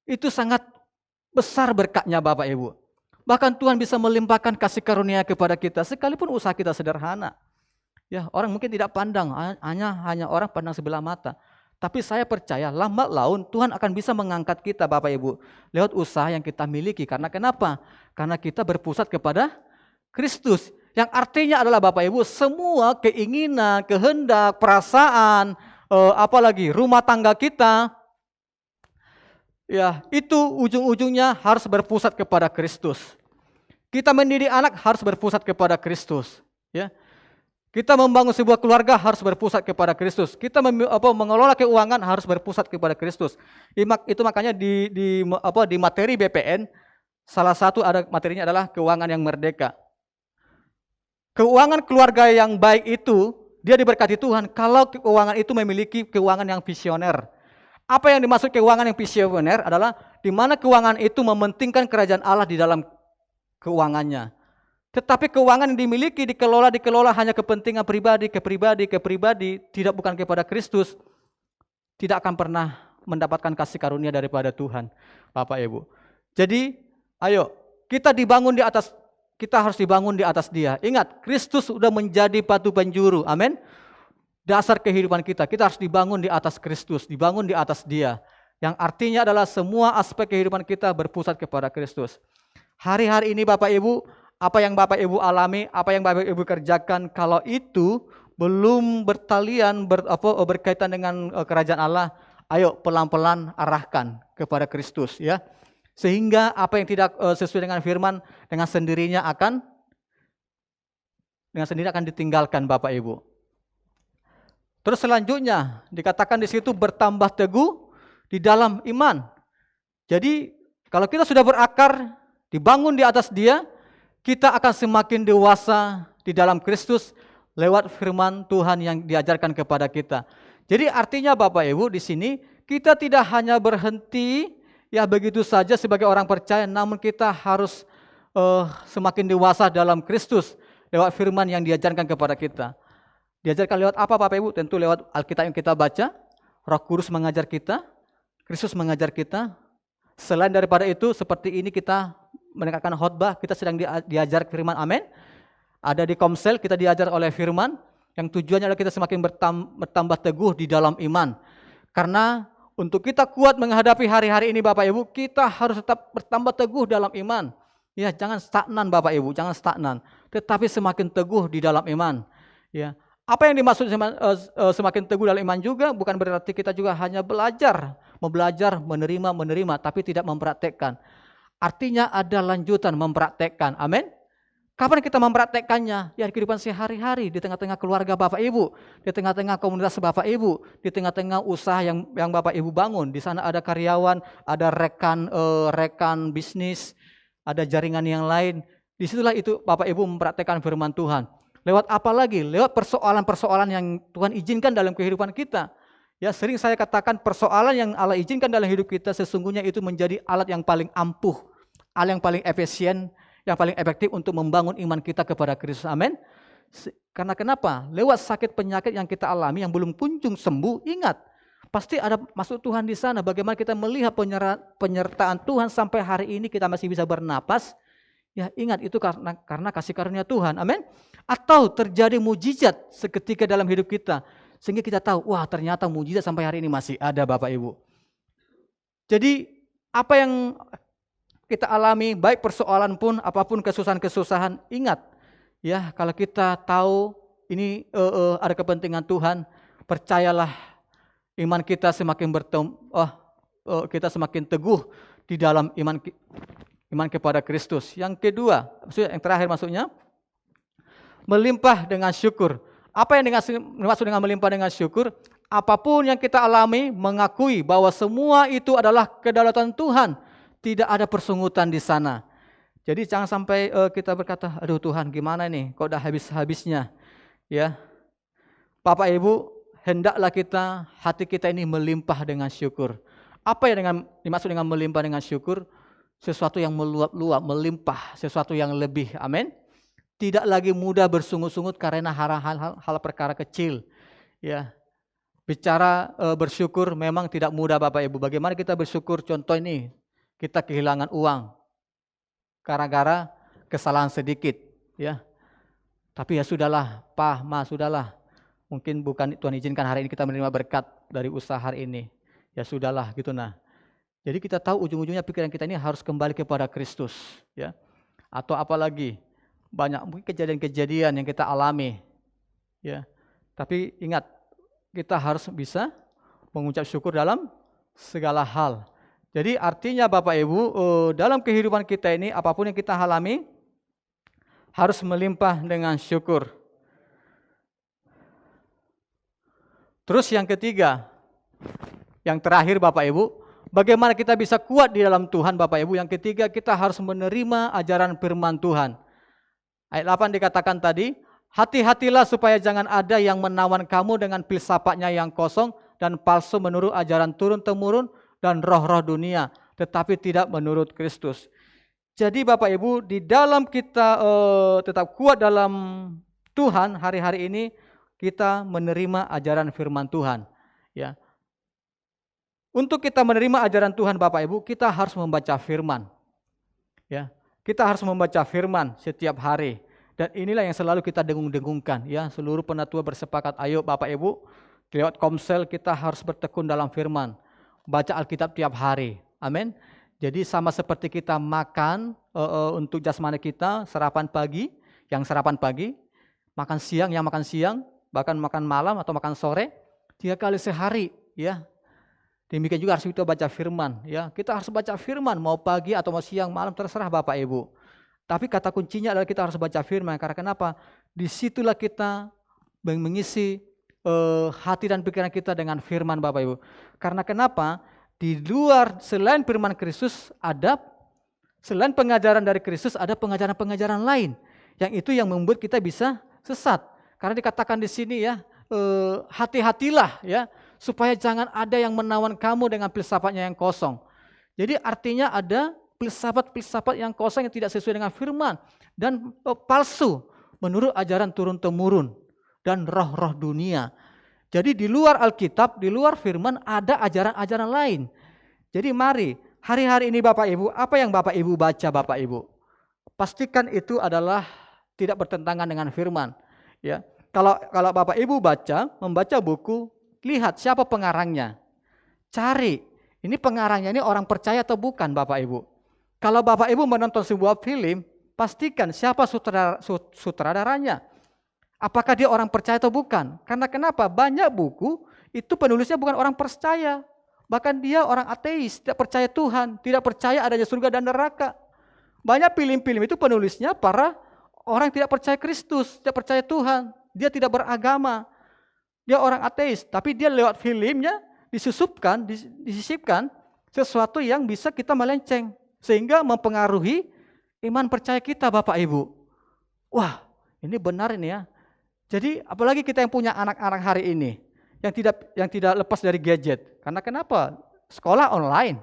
itu sangat besar berkatnya Bapak Ibu. Bahkan Tuhan bisa melimpahkan kasih karunia kepada kita, sekalipun usaha kita sederhana. Ya, orang mungkin tidak pandang, hanya orang pandang sebelah mata. Tapi saya percaya lambat laun Tuhan akan bisa mengangkat kita Bapak Ibu lewat usaha yang kita miliki. Karena kenapa? Karena kita berpusat kepada Kristus. Yang artinya adalah Bapak Ibu, semua keinginan, kehendak, perasaan, apalagi rumah tangga kita, ya itu ujung-ujungnya harus berpusat kepada Kristus. Kita mendidik anak harus berpusat kepada Kristus. Ya. Kita membangun sebuah keluarga harus berpusat kepada Kristus. Kita mengelola keuangan harus berpusat kepada Kristus. Itu makanya di materi BPN salah satu ada materinya adalah keuangan yang merdeka. Keuangan keluarga yang baik itu dia diberkati Tuhan kalau keuangan itu memiliki keuangan yang visioner. Apa yang dimaksud keuangan yang visioner adalah di mana keuangan itu mementingkan kerajaan Allah di dalam keuangannya. Tetapi keuangan yang dimiliki, dikelola hanya kepentingan pribadi, tidak bukan kepada Kristus, tidak akan pernah mendapatkan kasih karunia daripada Tuhan, Bapak Ibu. Jadi, ayo, kita harus dibangun di atas Dia. Ingat, Kristus sudah menjadi batu penjuru, amin. Dasar kehidupan kita harus dibangun di atas Kristus, dibangun di atas Dia. Yang artinya adalah semua aspek kehidupan kita berpusat kepada Kristus. Hari-hari ini Bapak Ibu, apa yang Bapak Ibu alami, apa yang Bapak Ibu kerjakan, kalau itu belum bertalian berkaitan dengan kerajaan Allah, ayo pelan-pelan arahkan kepada Kristus ya. Sehingga apa yang tidak sesuai dengan firman dengan sendirinya akan ditinggalkan Bapak Ibu. Terus selanjutnya dikatakan di situ bertambah teguh di dalam iman. Jadi kalau kita sudah berakar, dibangun di atas Dia, kita akan semakin dewasa di dalam Kristus lewat firman Tuhan yang diajarkan kepada kita. Jadi artinya Bapak Ibu di sini kita tidak hanya berhenti ya begitu saja sebagai orang percaya, namun kita harus semakin dewasa dalam Kristus lewat firman yang diajarkan kepada kita. Diajarkan lewat apa Bapak Ibu? Tentu lewat Alkitab yang kita baca, Roh Kudus mengajar kita, Kristus mengajar kita. Selain daripada itu, seperti ini kita mendengarkan khotbah, kita sedang diajar firman, amin. Ada di Komsel, kita diajar oleh firman, yang tujuannya adalah kita semakin bertambah teguh di dalam iman. Karena untuk kita kuat menghadapi hari-hari ini Bapak Ibu, kita harus tetap bertambah teguh dalam iman. Ya, jangan stagnan Bapak Ibu, jangan stagnan, tetapi semakin teguh di dalam iman. Ya. Apa yang dimaksud semakin teguh dalam iman juga bukan berarti kita juga hanya belajar, menerima, tapi tidak mempraktekkan. Artinya ada lanjutan mempraktekkan. Amin. Kapan kita mempraktekkannya? Ya, di kehidupan sehari-hari, di tengah-tengah keluarga Bapak Ibu, di tengah-tengah komunitas Bapak Ibu, di tengah-tengah usaha yang Bapak Ibu bangun. Di sana ada karyawan, ada rekan bisnis, ada jaringan yang lain. Disitulah itu Bapak Ibu mempraktekkan firman Tuhan. Lewat apa lagi? Lewat persoalan-persoalan yang Tuhan izinkan dalam kehidupan kita. Ya, sering saya katakan persoalan yang Allah izinkan dalam hidup kita sesungguhnya itu menjadi alat yang paling ampuh, alat yang paling efisien, yang paling efektif untuk membangun iman kita kepada Kristus. Amin. Karena kenapa? Lewat sakit penyakit yang kita alami yang belum kunjung sembuh, ingat, pasti ada maksud Tuhan di sana. Bagaimana kita melihat penyertaan Tuhan sampai hari ini kita masih bisa bernapas. Ya, ingat itu karena kasih karunia Tuhan. Amin. Atau terjadi mujizat seketika dalam hidup kita sehingga kita tahu, wah ternyata mujizat sampai hari ini masih ada Bapak Ibu. Jadi apa yang kita alami, baik persoalan pun apapun kesusahan-kesusahan, ingat ya, kalau kita tahu ini ada kepentingan Tuhan, percayalah iman kita semakin kita semakin teguh di dalam iman kepada Kristus. Yang kedua, yang terakhir maksudnya, melimpah dengan syukur. Apa yang dimaksud dengan melimpah dengan syukur? Apapun yang kita alami, mengakui bahwa semua itu adalah kedaulatan Tuhan. Tidak ada persungutan di sana. Jadi jangan sampai kita berkata, aduh Tuhan gimana nih, kok udah habis-habisnya. Ya, Bapak Ibu, hendaklah hati kita ini melimpah dengan syukur. Apa yang dimaksud dengan melimpah dengan syukur? Sesuatu yang meluap-luap, melimpah, sesuatu yang lebih. Amin. Tidak lagi mudah bersungut-sungut karena hal perkara kecil. Ya, bicara bersyukur memang tidak mudah Bapak Ibu. Bagaimana kita bersyukur? Contoh ini, kita kehilangan uang gara-gara kesalahan sedikit. Ya, tapi ya sudahlah, Pak, Ma, sudahlah. Mungkin bukan Tuhan izinkan hari ini kita menerima berkat dari usaha hari ini. Ya sudahlah, gitu nah. Jadi kita tahu ujung-ujungnya pikiran kita ini harus kembali kepada Kristus, ya. Atau apalagi banyak mungkin kejadian-kejadian yang kita alami, ya. Tapi ingat, kita harus bisa mengucap syukur dalam segala hal. Jadi artinya Bapak Ibu, dalam kehidupan kita ini apapun yang kita alami harus melimpah dengan syukur. Terus yang ketiga, yang terakhir Bapak Ibu, bagaimana kita bisa kuat di dalam Tuhan Bapak Ibu? Yang ketiga, kita harus menerima ajaran firman Tuhan. Ayat 8 dikatakan tadi, hati-hatilah supaya jangan ada yang menawan kamu dengan filsafatnya yang kosong dan palsu menurut ajaran turun-temurun dan roh-roh dunia, tetapi tidak menurut Kristus. Jadi Bapak Ibu, di dalam kita tetap kuat dalam Tuhan hari-hari ini, kita menerima ajaran firman Tuhan. Ya. Untuk kita menerima ajaran Tuhan Bapak Ibu, kita harus membaca firman. Ya, kita harus membaca firman setiap hari. Dan inilah yang selalu kita dengung-dengungkan. Ya, seluruh penatua bersepakat, ayo Bapak Ibu, lewat Komsel kita harus bertekun dalam firman. Baca Alkitab tiap hari. Amin. Jadi sama seperti kita makan untuk jasmani kita, sarapan pagi, makan siang, bahkan makan malam atau makan sore, 3 kali sehari. Ya. Demikian juga harus kita baca firman, ya. Kita harus baca firman mau pagi atau mau siang, malam, terserah Bapak Ibu. Tapi kata kuncinya adalah kita harus baca firman. Karena kenapa? Disitulah kita mengisi hati dan pikiran kita dengan firman Bapak Ibu. Karena kenapa? Di luar selain firman Kristus selain pengajaran dari Kristus ada pengajaran-pengajaran lain. Yang itu yang membuat kita bisa sesat. Karena dikatakan di sini ya, hati-hatilah ya, supaya jangan ada yang menawan kamu dengan filsafatnya yang kosong. Jadi artinya ada filsafat-filsafat yang kosong yang tidak sesuai dengan firman dan palsu menurut ajaran turun-temurun dan roh-roh dunia. Jadi di luar Alkitab, di luar firman ada ajaran-ajaran lain. Jadi mari, hari-hari ini Bapak Ibu, apa yang Bapak Ibu baca Bapak Ibu? Pastikan itu adalah tidak bertentangan dengan firman. Ya, kalau Bapak Ibu membaca buku, lihat siapa pengarangnya. Cari, ini pengarangnya ini orang percaya atau bukan Bapak Ibu. Kalau Bapak Ibu menonton sebuah film, pastikan siapa sutradaranya. Apakah dia orang percaya atau bukan? Karena kenapa? Banyak buku itu penulisnya bukan orang percaya. Bahkan dia orang ateis, tidak percaya Tuhan, tidak percaya adanya surga dan neraka. Banyak film-film itu penulisnya para orang yang tidak percaya Kristus, tidak percaya Tuhan. Dia tidak beragama. Dia orang ateis, tapi dia lewat filmnya disisipkan sesuatu yang bisa kita melenceng. Sehingga mempengaruhi iman percaya kita Bapak Ibu. Wah, ini benar ini ya. Jadi apalagi kita yang punya anak-anak hari ini yang tidak lepas dari gadget. Karena kenapa? Sekolah online.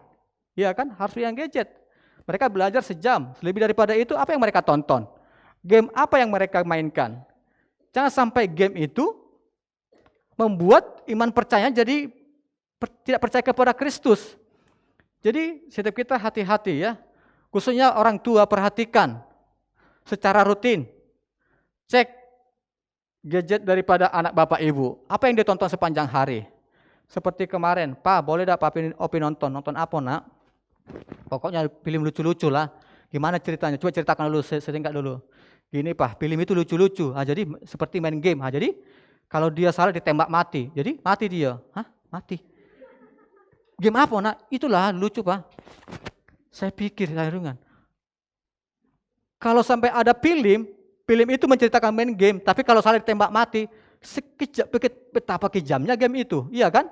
Iya kan? Harus yang gadget. Mereka belajar sejam. Lebih daripada itu apa yang mereka tonton? Game apa yang mereka mainkan? Jangan sampai game itu membuat iman percaya jadi tidak percaya kepada Kristus. Jadi setiap kita hati-hati ya. Khususnya orang tua perhatikan secara rutin. Cek gadget daripada anak Bapak Ibu. Apa yang dia tonton sepanjang hari? Seperti kemarin, Pak boleh dah Pak Opi nonton apa nak? Pokoknya film lucu-lucu lah. Gimana ceritanya? Coba ceritakan dulu, singkat dulu. Gini Pak, film itu lucu-lucu. Jadi seperti main game. Jadi kalau dia salah ditembak mati. Jadi mati dia. Hah? Mati. Game apa nak? Itulah lucu Pak. Saya pikir kehirungan. Kalau sampai ada film itu menceritakan main game, tapi kalau salah ditembak mati, sekejap betapa kejamnya game itu, iya kan?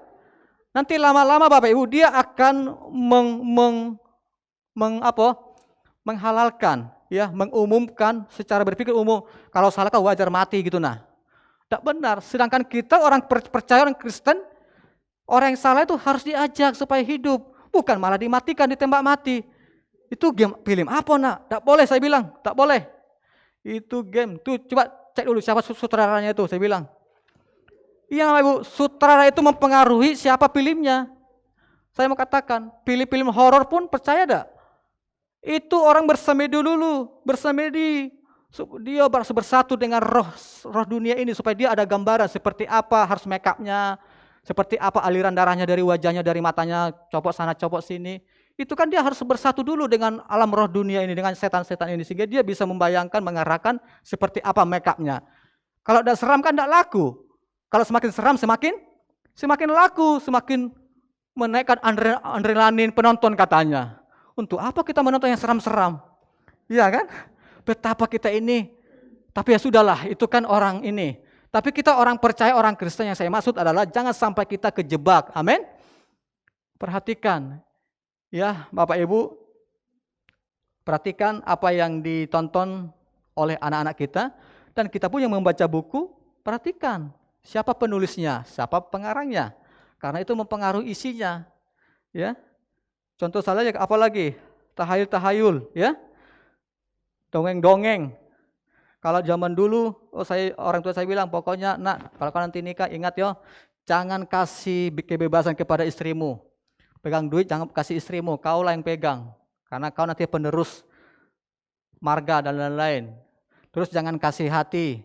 Nanti lama-lama Bapak Ibu dia akan menghalalkan, ya, mengumumkan secara berpikir umum, kalau salah kau wajar mati gitu nah. Tidak benar. Sedangkan kita orang percaya, orang Kristen, orang yang salah itu harus diajak supaya hidup, bukan malah dimatikan, ditembak mati. Itu game film apa nak? Tak boleh saya bilang, tak boleh. Itu game, tuh coba cek dulu siapa sutradaranya itu, saya bilang. Iya Ibu, sutradara itu mempengaruhi siapa filmnya. Saya mau katakan, film-film horor pun percaya tak? Itu orang bersemedi dulu, dia bersatu dengan roh dunia ini supaya dia ada gambaran seperti apa harus make up-nya, seperti apa aliran darahnya dari wajahnya, dari matanya, copot sana, copot sini. Itu kan dia harus bersatu dulu dengan alam roh dunia ini, dengan setan-setan ini, sehingga dia bisa membayangkan, mengarahkan seperti apa make up-nya. Kalau udah seram kan tidak laku. Kalau semakin seram semakin laku, semakin menaikkan adrenalin penonton katanya. Untuk apa kita menonton yang seram-seram? Iya kan? Betapa kita ini, tapi ya sudahlah, itu kan orang ini. Tapi kita orang percaya, orang Kristen yang saya maksud adalah jangan sampai kita kejebak. Amin. Perhatikan. Ya, Bapak Ibu, perhatikan apa yang ditonton oleh anak-anak kita, dan kita pun yang membaca buku, perhatikan siapa penulisnya, siapa pengarangnya, karena itu mempengaruhi isinya. Ya, contoh saja apa lagi? Tahayul-tahayul, ya, dongeng-dongeng. Kalau zaman dulu, orang tua saya bilang, pokoknya nak, kalau kau nanti nikah ingat yo, jangan kasih kebebasan kepada istrimu. Pegang duit jangan kasih istrimu, kaulah yang pegang. Karena kau nanti penerus marga dan lain-lain. Terus jangan kasih hati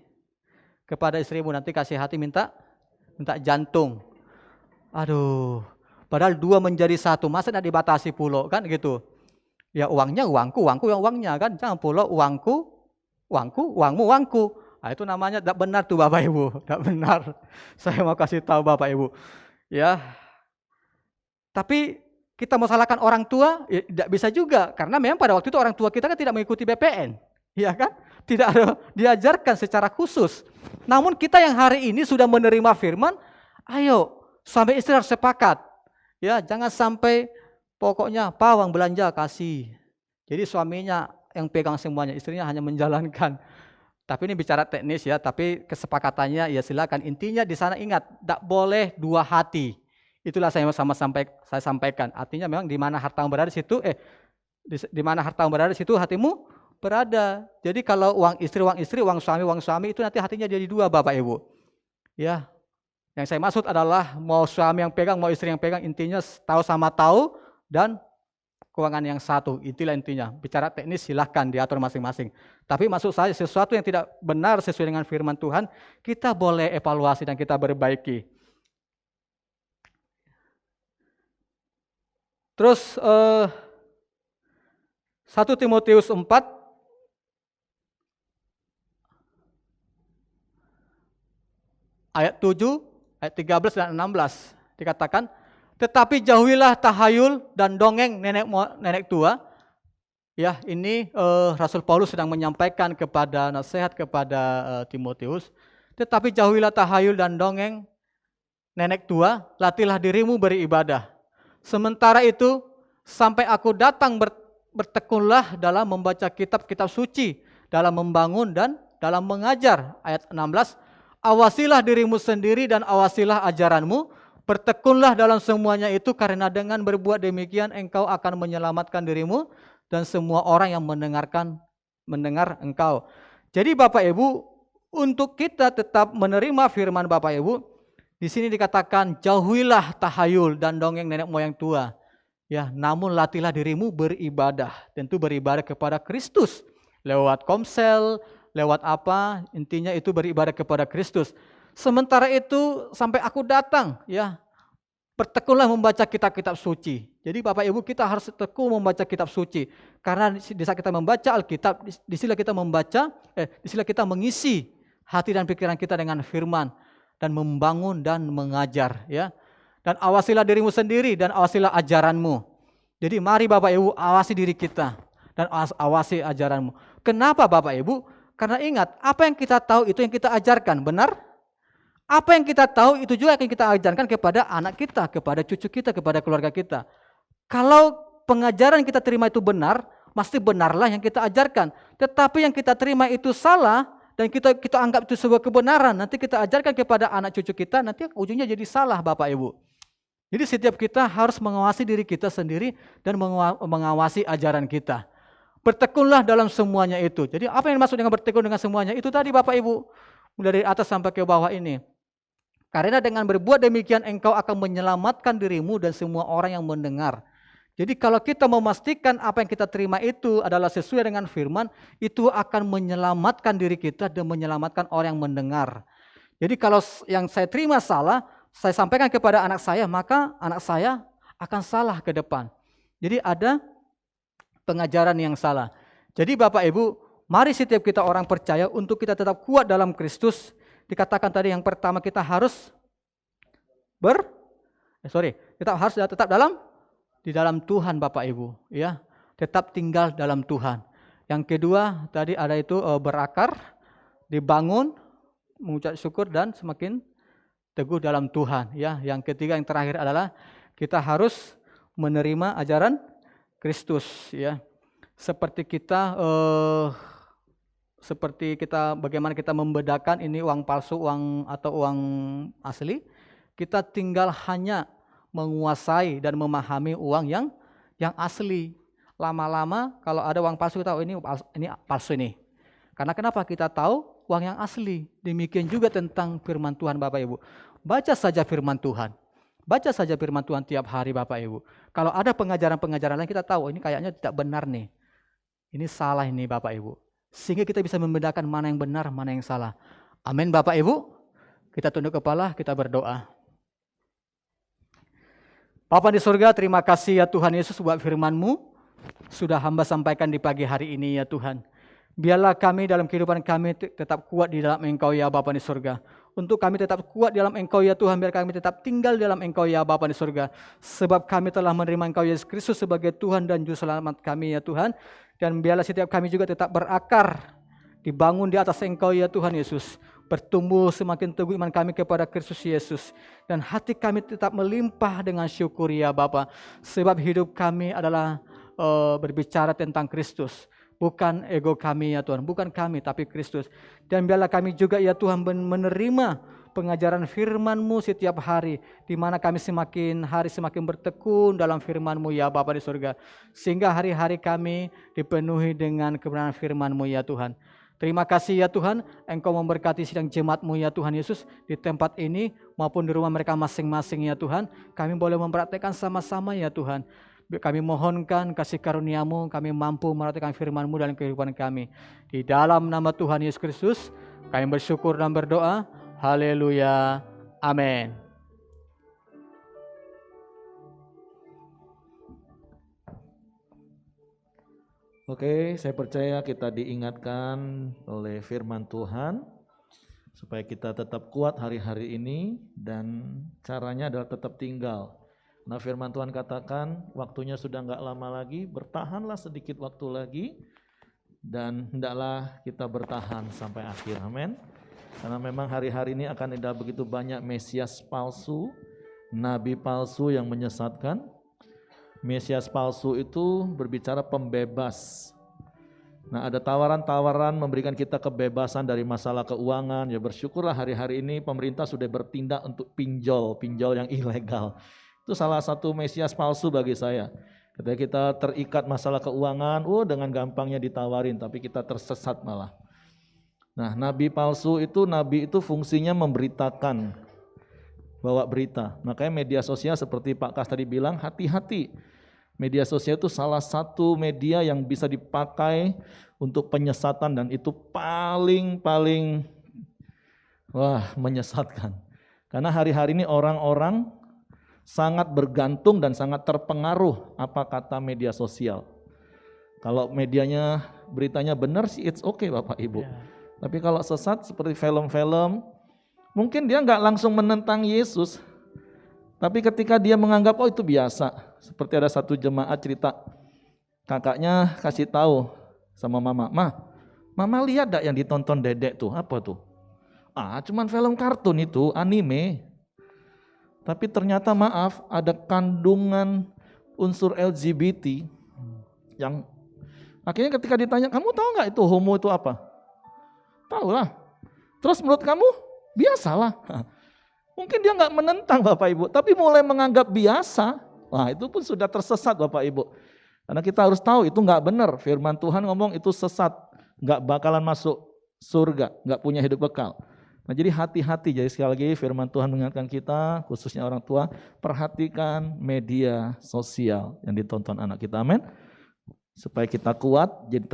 kepada istrimu, nanti kasih hati minta jantung. Aduh, padahal dua menjadi satu, masa tidak dibatasi pulau kan gitu. Ya uangnya uangku yang uangnya kan, jangan pulau uangku, uangmu uangku. Nah, itu namanya tidak benar tuh Bapak Ibu, tidak benar. Saya mau kasih tahu Bapak Ibu. Ya. Tapi kita mau salahkan orang tua, ya tidak bisa juga. Karena memang pada waktu itu orang tua kita kan tidak mengikuti BPN. Ya kan? Tidak ada diajarkan secara khusus. Namun kita yang hari ini sudah menerima firman, ayo suami istri harus sepakat. Ya, jangan sampai pokoknya pawang belanja kasih. Jadi suaminya yang pegang semuanya, istrinya hanya menjalankan. Tapi ini bicara teknis ya, tapi kesepakatannya ya silakan. Intinya di sana ingat, tidak boleh dua hati. Itulah saya sampaikan. Artinya memang di mana hartamu berada di situ, di mana hartamu berada di situ hatimu berada. Jadi kalau uang istri, uang suami itu nanti hatinya jadi dua Bapak Ibu. Ya, yang saya maksud adalah mau suami yang pegang, mau istri yang pegang, intinya tahu sama tahu dan keuangan yang satu. Itulah intinya. Bicara teknis silahkan diatur masing-masing. Tapi maksud saya sesuatu yang tidak benar sesuai dengan firman Tuhan, kita boleh evaluasi dan kita perbaiki. Terus 1 Timotius 4 ayat 7, ayat 13 dan 16 dikatakan, tetapi jauhilah tahayul dan dongeng nenek tua. Ya, ini Rasul Paulus sedang menyampaikan kepada nasihat kepada Timotius. Tetapi jauhilah tahayul dan dongeng nenek tua, latihlah dirimu beribadah. Sementara itu, sampai aku datang bertekunlah dalam membaca kitab-kitab suci, dalam membangun dan dalam mengajar. Ayat 16, awasilah dirimu sendiri dan awasilah ajaranmu, bertekunlah dalam semuanya itu, karena dengan berbuat demikian engkau akan menyelamatkan dirimu dan semua orang yang mendengar engkau. Jadi Bapak Ibu, untuk kita tetap menerima firman Bapak Ibu, di sini dikatakan jauhilah tahayul dan dongeng nenek moyang tua. Ya, namun latihlah dirimu beribadah. Tentu beribadah kepada Kristus. Lewat komsel, lewat apa? Intinya itu beribadah kepada Kristus. Sementara itu sampai aku datang, ya. Bertekunlah membaca kitab-kitab suci. Jadi Bapak Ibu, kita harus tekun membaca kitab suci. Karena di saat kita membaca Alkitab, di sini kita membaca, di sini kita mengisi hati dan pikiran kita dengan firman dan membangun dan mengajar, ya. Dan awasilah dirimu sendiri dan awasilah ajaranmu. Jadi mari Bapak Ibu awasi diri kita dan awasi ajaranmu. Kenapa Bapak Ibu? Karena ingat, apa yang kita tahu itu yang kita ajarkan, benar? Apa yang kita tahu itu juga akan kita ajarkan kepada anak kita, kepada cucu kita, kepada keluarga kita. Kalau pengajaran yang kita terima itu benar, pasti benarlah yang kita ajarkan. Tetapi yang kita terima itu salah, dan kita anggap itu sebuah kebenaran, nanti kita ajarkan kepada anak cucu kita, nanti ujungnya jadi salah Bapak Ibu. Jadi setiap kita harus mengawasi diri kita sendiri dan mengawasi ajaran kita. Bertekunlah dalam semuanya itu. Jadi apa yang dimaksud dengan bertekun dengan semuanya? Itu tadi Bapak Ibu, mulai dari atas sampai ke bawah ini. Karena dengan berbuat demikian engkau akan menyelamatkan dirimu dan semua orang yang mendengar. Jadi kalau kita memastikan apa yang kita terima itu adalah sesuai dengan firman, itu akan menyelamatkan diri kita dan menyelamatkan orang yang mendengar. Jadi kalau yang saya terima salah, saya sampaikan kepada anak saya, maka anak saya akan salah ke depan. Jadi ada pengajaran yang salah. Jadi Bapak Ibu, mari setiap kita orang percaya untuk kita tetap kuat dalam Kristus. Dikatakan tadi yang pertama kita harus kita harus tetap di dalam Tuhan Bapak Ibu, ya. Tetap tinggal dalam Tuhan. Yang kedua tadi ada itu berakar, dibangun, mengucap syukur dan semakin teguh dalam Tuhan, ya. Yang ketiga yang terakhir adalah kita harus menerima ajaran Kristus, ya. Seperti kita bagaimana kita membedakan ini uang palsu, uang atau uang asli. Kita tinggal hanya menguasai dan memahami uang yang asli. Lama-lama kalau ada uang palsu, kita tahu ini palsu ini. Karena kenapa kita tahu uang yang asli? Demikian juga tentang firman Tuhan Bapak Ibu. Baca saja firman Tuhan. Baca saja firman Tuhan tiap hari Bapak Ibu. Kalau ada pengajaran-pengajaran lain kita tahu ini kayaknya tidak benar nih. Ini salah ini Bapak Ibu. Sehingga kita bisa membedakan mana yang benar, mana yang salah. Amin Bapak Ibu. Kita tunduk kepala, kita berdoa. Bapa di surga, terima kasih ya Tuhan Yesus buat firman-Mu. Sudah hamba sampaikan di pagi hari ini ya Tuhan. Biarlah kami dalam kehidupan kami tetap kuat di dalam Engkau ya Bapa di surga. Untuk kami tetap kuat di dalam Engkau ya Tuhan, biar kami tetap tinggal dalam Engkau ya Bapa di surga. Sebab kami telah menerima Engkau Yesus Kristus sebagai Tuhan dan Juru Selamat kami ya Tuhan. Dan biarlah setiap kami juga tetap berakar, dibangun di atas Engkau ya Tuhan Yesus. Bertumbuh semakin teguh iman kami kepada Kristus Yesus. Dan hati kami tetap melimpah dengan syukur ya Bapa. Sebab hidup kami adalah berbicara tentang Kristus. Bukan ego kami ya Tuhan, bukan kami tapi Kristus. Dan biarlah kami juga ya Tuhan menerima pengajaran firman-Mu setiap hari, di mana kami semakin hari semakin bertekun dalam firman-Mu ya Bapa di surga. Sehingga hari-hari kami dipenuhi dengan kebenaran firman-Mu ya Tuhan. Terima kasih ya Tuhan, Engkau memberkati sidang jemaat-Mu ya Tuhan Yesus di tempat ini maupun di rumah mereka masing-masing ya Tuhan. Kami boleh mempraktekkan sama-sama ya Tuhan. Kami mohonkan kasih karunia-Mu, kami mampu mempraktekkan firman-Mu dalam kehidupan kami. Di dalam nama Tuhan Yesus Kristus, kami bersyukur dan berdoa. Haleluya. Amin. Oke, saya percaya kita diingatkan oleh firman Tuhan supaya kita tetap kuat hari-hari ini, dan caranya adalah tetap tinggal. Nah, firman Tuhan katakan waktunya sudah enggak lama lagi, bertahanlah sedikit waktu lagi dan hendaklah kita bertahan sampai akhir. Amin. Karena memang hari-hari ini akan ada begitu banyak mesias palsu, nabi palsu yang menyesatkan. Mesias palsu itu berbicara pembebas. Nah, ada tawaran-tawaran memberikan kita kebebasan dari masalah keuangan. Ya bersyukurlah hari-hari ini pemerintah sudah bertindak untuk pinjol yang ilegal. Itu salah satu mesias palsu bagi saya. Ketika kita terikat masalah keuangan, dengan gampangnya ditawarin, tapi kita tersesat malah. Nah, nabi itu fungsinya memberitakan, bawa berita. Makanya media sosial seperti Pak Kas tadi bilang, hati-hati. Media sosial itu salah satu media yang bisa dipakai untuk penyesatan, dan itu paling menyesatkan. Karena hari-hari ini orang-orang sangat bergantung dan sangat terpengaruh apa kata media sosial. Kalau medianya beritanya benar sih it's okay Bapak Ibu. Tapi kalau sesat seperti film-film, mungkin dia nggak langsung menentang Yesus, tapi ketika dia menganggap itu biasa. Seperti ada satu jemaat cerita, kakaknya kasih tahu sama mama, mama lihat gak yang ditonton dedek tuh, apa tuh? Cuman film kartun itu, anime. Tapi ternyata maaf, ada kandungan unsur LGBT yang akhirnya ketika ditanya, kamu tahu nggak itu homo itu apa? Tahu lah. Terus menurut kamu biasalah. Mungkin dia nggak menentang Bapak Ibu, tapi mulai menganggap biasa. Wah, itu pun sudah tersesat Bapak Ibu. Karena kita harus tahu itu nggak benar. Firman Tuhan ngomong itu sesat, nggak bakalan masuk surga, nggak punya hidup kekal. Nah, jadi hati-hati. Jadi sekali lagi firman Tuhan mengingatkan kita, khususnya orang tua, perhatikan media sosial yang ditonton anak kita. Amin. Supaya kita kuat, jadi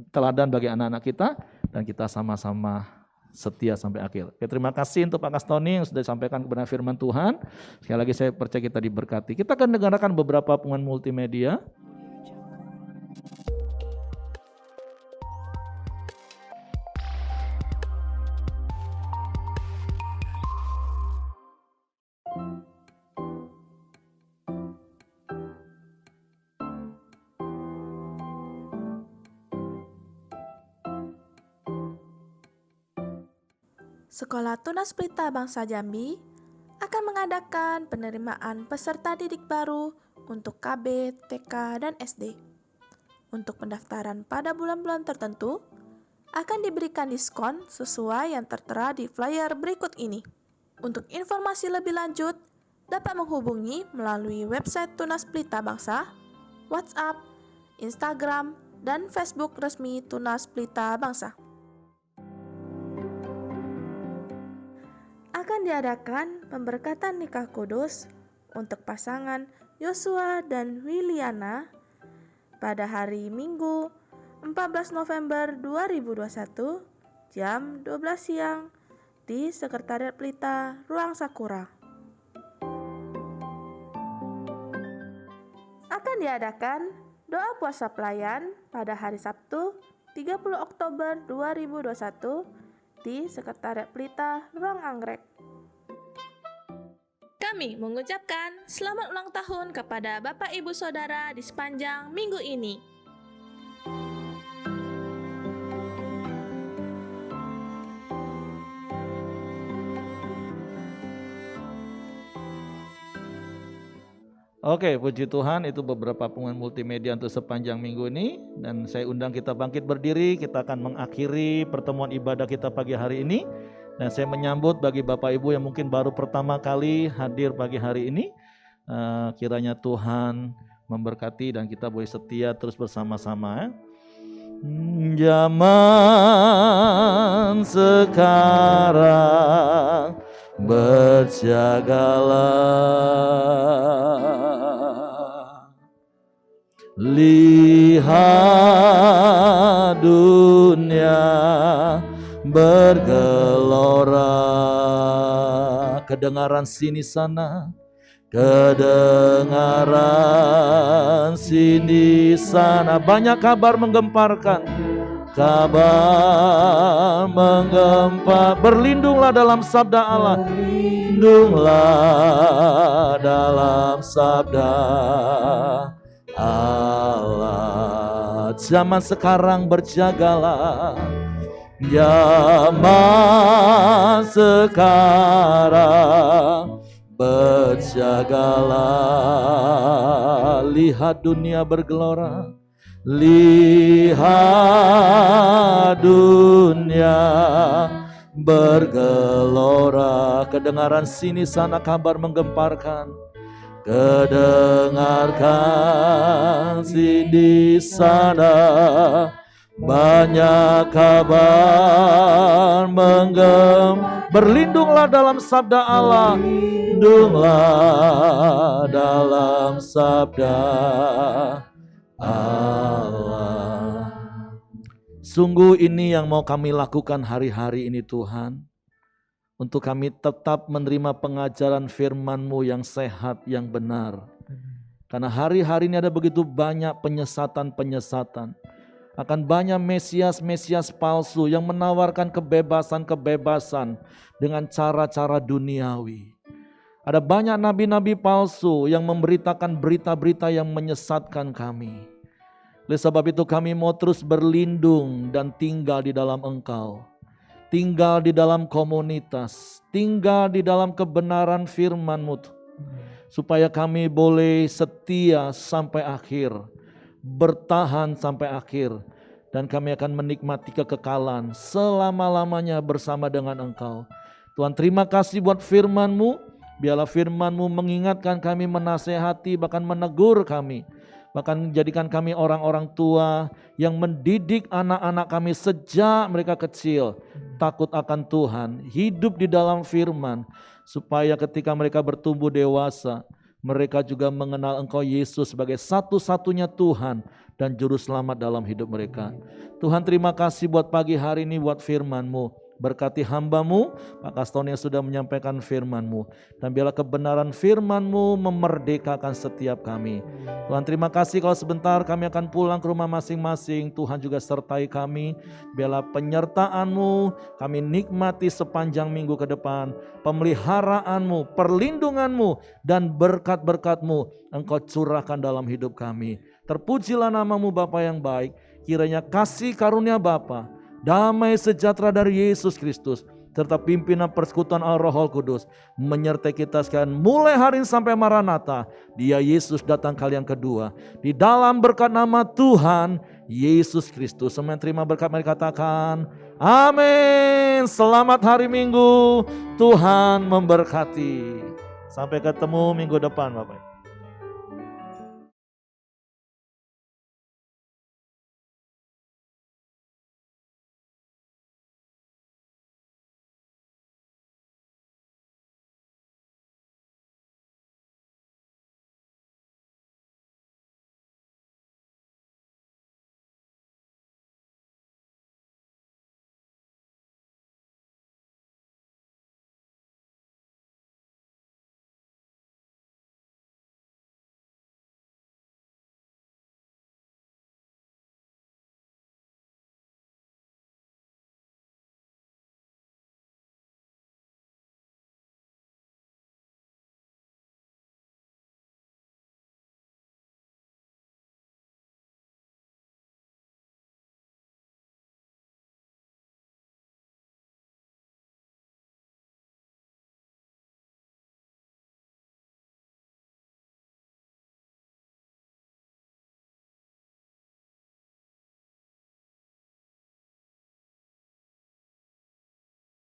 teladan bagi anak-anak kita, dan kita sama-sama setia sampai akhir. Oke, terima kasih untuk Pak Kastoni yang sudah disampaikan kebenaran firman Tuhan. Sekali lagi saya percaya kita diberkati. Kita akan dengarkan beberapa pengumuman multimedia. Sekolah Tunas Pelita Bangsa Jambi akan mengadakan penerimaan peserta didik baru untuk KB, TK, dan SD. Untuk pendaftaran pada bulan-bulan tertentu, akan diberikan diskon sesuai yang tertera di flyer berikut ini. Untuk informasi lebih lanjut, dapat menghubungi melalui website Tunas Pelita Bangsa, WhatsApp, Instagram, dan Facebook resmi Tunas Pelita Bangsa. Akan diadakan pemberkatan nikah kudus untuk pasangan Yosua dan Wiliana pada hari Minggu 14 November 2021 jam 12 siang di Sekretariat Pelita Ruang Sakura. Akan diadakan doa puasa pelayan pada hari Sabtu 30 Oktober 2021 di Sekretariat Pelita Ruang Anggrek. Kami mengucapkan selamat ulang tahun kepada Bapak Ibu Saudara di sepanjang minggu ini. Oke, puji Tuhan, itu beberapa pengumuman multimedia untuk sepanjang minggu ini. Dan saya undang kita bangkit berdiri, kita akan mengakhiri pertemuan ibadah kita pagi hari ini. Dan saya menyambut bagi Bapak Ibu yang mungkin baru pertama kali hadir pagi hari ini. Kiranya Tuhan memberkati dan kita boleh setia terus bersama-sama. Zaman sekarang berjagalah, lihat dunia bergelora. Kedengaran sini sana, kedengaran sini sana, banyak kabar menggemparkan, kabar menggempar. Berlindunglah dalam sabda Allah, lindunglah dalam sabda Allah. Zaman sekarang berjagalah, zaman sekarang berjagalah, lihat dunia bergelora, lihat dunia bergelora. Kedengaran sini sana kabar menggemparkan, kedengarkan sini sana banyak kabar berlindunglah dalam sabda Allah, lindunglah dalam sabda Allah. Sungguh ini yang mau kami lakukan hari-hari ini Tuhan, untuk kami tetap menerima pengajaran firman-Mu yang sehat, yang benar. Karena hari-hari ini ada begitu banyak penyesatan-penyesatan. Akan banyak mesias-mesias palsu yang menawarkan kebebasan-kebebasan dengan cara-cara duniawi. Ada banyak nabi-nabi palsu yang memberitakan berita-berita yang menyesatkan kami. Oleh sebab itu kami mau terus berlindung dan tinggal di dalam Engkau. Tinggal di dalam komunitas, tinggal di dalam kebenaran firman-Mu, supaya kami boleh setia sampai akhir, bertahan sampai akhir, dan kami akan menikmati kekekalan selama-lamanya bersama dengan Engkau. Tuhan, terima kasih buat firman-Mu. Biarlah firman-Mu mengingatkan kami, menasehati, bahkan menegur kami, bahkan menjadikan kami orang-orang tua yang mendidik anak-anak kami sejak mereka kecil takut akan Tuhan, hidup di dalam firman, supaya ketika mereka bertumbuh dewasa, mereka juga mengenal Engkau Yesus sebagai satu-satunya Tuhan dan Juru Selamat dalam hidup mereka. Tuhan, terima kasih buat pagi hari ini, buat firman-Mu. Berkati hamba-Mu, Pak Kaston yang sudah menyampaikan firman-Mu. Dan biarlah kebenaran firman-Mu memerdekakan setiap kami. Tuhan, terima kasih kalau sebentar kami akan pulang ke rumah masing-masing. Tuhan juga sertai kami. Biarlah penyertaan-Mu kami nikmati sepanjang minggu ke depan. Pemeliharaanmu, perlindunganmu, dan berkat-berkat-Mu Engkau curahkan dalam hidup kami. Terpujilah nama-Mu Bapa yang baik. Kiranya kasih karunia Bapa, damai sejahtera dari Yesus Kristus, serta pimpinan persekutuan Al-Rohul Kudus menyertai kita sekalian mulai hari ini sampai Maranatha. Dia Yesus datang kali yang kedua. Di dalam berkat nama Tuhan Yesus Kristus. Semua yang terima berkat mari katakan amin. Selamat hari Minggu. Tuhan memberkati. Sampai ketemu minggu depan Bapak.